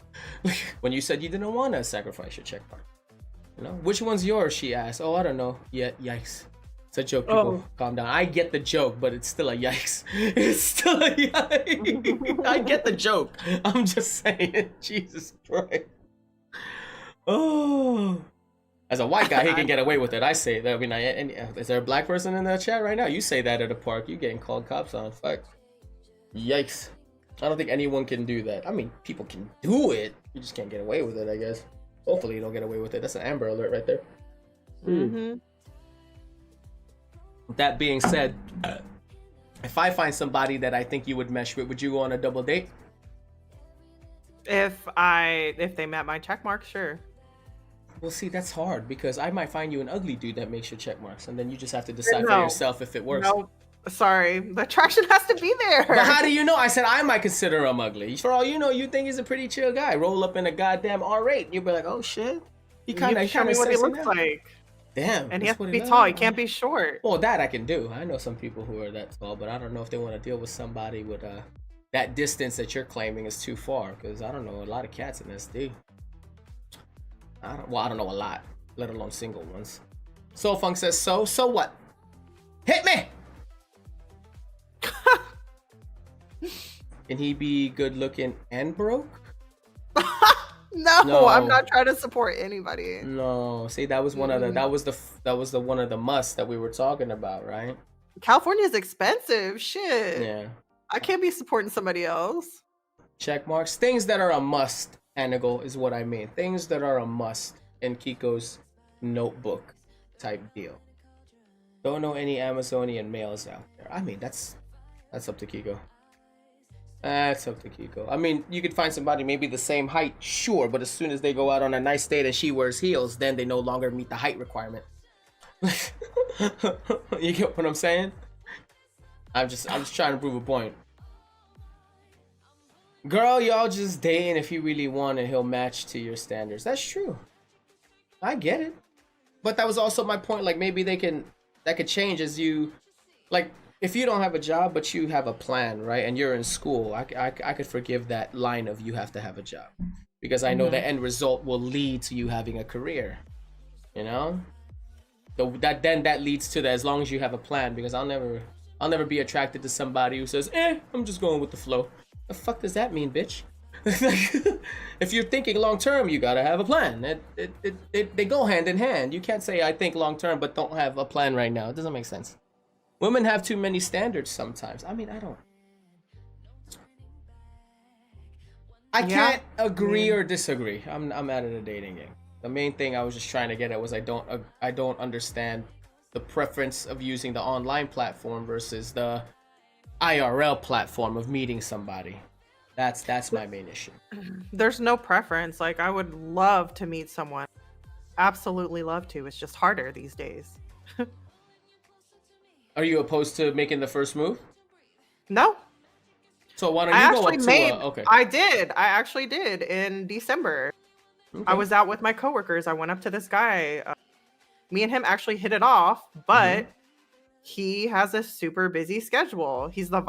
When you said you didn't want to sacrifice your check mark. You know? Which one's yours? She asked. Oh, I don't know. Yeah, yikes. It's a joke, people. Calm down. I get the joke, but it's still a yikes. It's still a yikes. I get the joke. I'm just saying. Jesus Christ. Oh. As a white guy, he can get away with it. I say that. I mean, is there a black person in the chat right now? You say that at a park, you getting called cops on. Fuck. Yikes. I don't think anyone can do that. I mean, people can do it. You just can't get away with it, I guess. Hopefully you don't get away with it. That's an Amber Alert right there. Mm-hmm. That being said, if I find somebody that I think you would mesh with, would you go on a double date? If they met my check mark, sure. Well, see, that's hard because I might find you an ugly dude that makes your check marks, and then you just have to decide for yourself if it works. No, sorry, the attraction has to be there. But how do you know? I said I might consider him ugly. For all you know, you think he's a pretty chill guy. Roll up in a goddamn R8, you'll be like, oh shit. He kind of show me what he looks like. Damn. And he has to be tall. He can't be short. Well, that I can do. I know some people who are that tall, but I don't know if they want to deal with somebody with that distance that you're claiming is too far. Because I don't know a lot of cats in SD. I don't know a lot, let alone single ones. Soul Funk says so what? Hit me! Can he be good looking and broke? No, I'm not trying to support anybody. No, see, that was one of the one of the musts that we were talking about, right? California is expensive. Shit. Yeah. I can't be supporting somebody else. Check marks. Things that are a must, Anigal, is what I mean. Things that are a must in Kiko's notebook type deal. Don't know any Amazonian males out there. I mean, that's up to Kiko. That's up to Kiko. I mean, you could find somebody maybe the same height, sure, but as soon as they go out on a nice date and she wears heels, then they no longer meet the height requirement. You get what I'm saying? I'm just trying to prove a point. Girl, y'all just dating if you really want and he'll match to your standards. That's true. I get it. But that was also my point. Like, maybe that could change as you, like, if you don't have a job but you have a plan, right, and you're in school, I could forgive that line of you have to have a job, because I know the end result will lead to you having a career, you know. So that leads to that, as long as you have a plan, because I'll never be attracted to somebody who says, I'm just going with the flow. The fuck does that mean, bitch? If you're thinking long term, you gotta have a plan. They go hand in hand. You can't say I think long term but don't have a plan right now. It doesn't make sense. Women have too many standards sometimes. I mean, I can't agree or disagree. I'm out of the dating game. The main thing I was just trying to get at was I don't understand the preference of using the online platform versus the IRL platform of meeting somebody. That's my main issue. There's no preference. Like, I would love to meet someone. Absolutely love to. It's just harder these days. Are you opposed to making the first move? No. So why don't you go up to okay. I actually did in December. Okay. I was out with my coworkers. I went up to this guy. Me and him actually hit it off, but he has a super busy schedule. He's the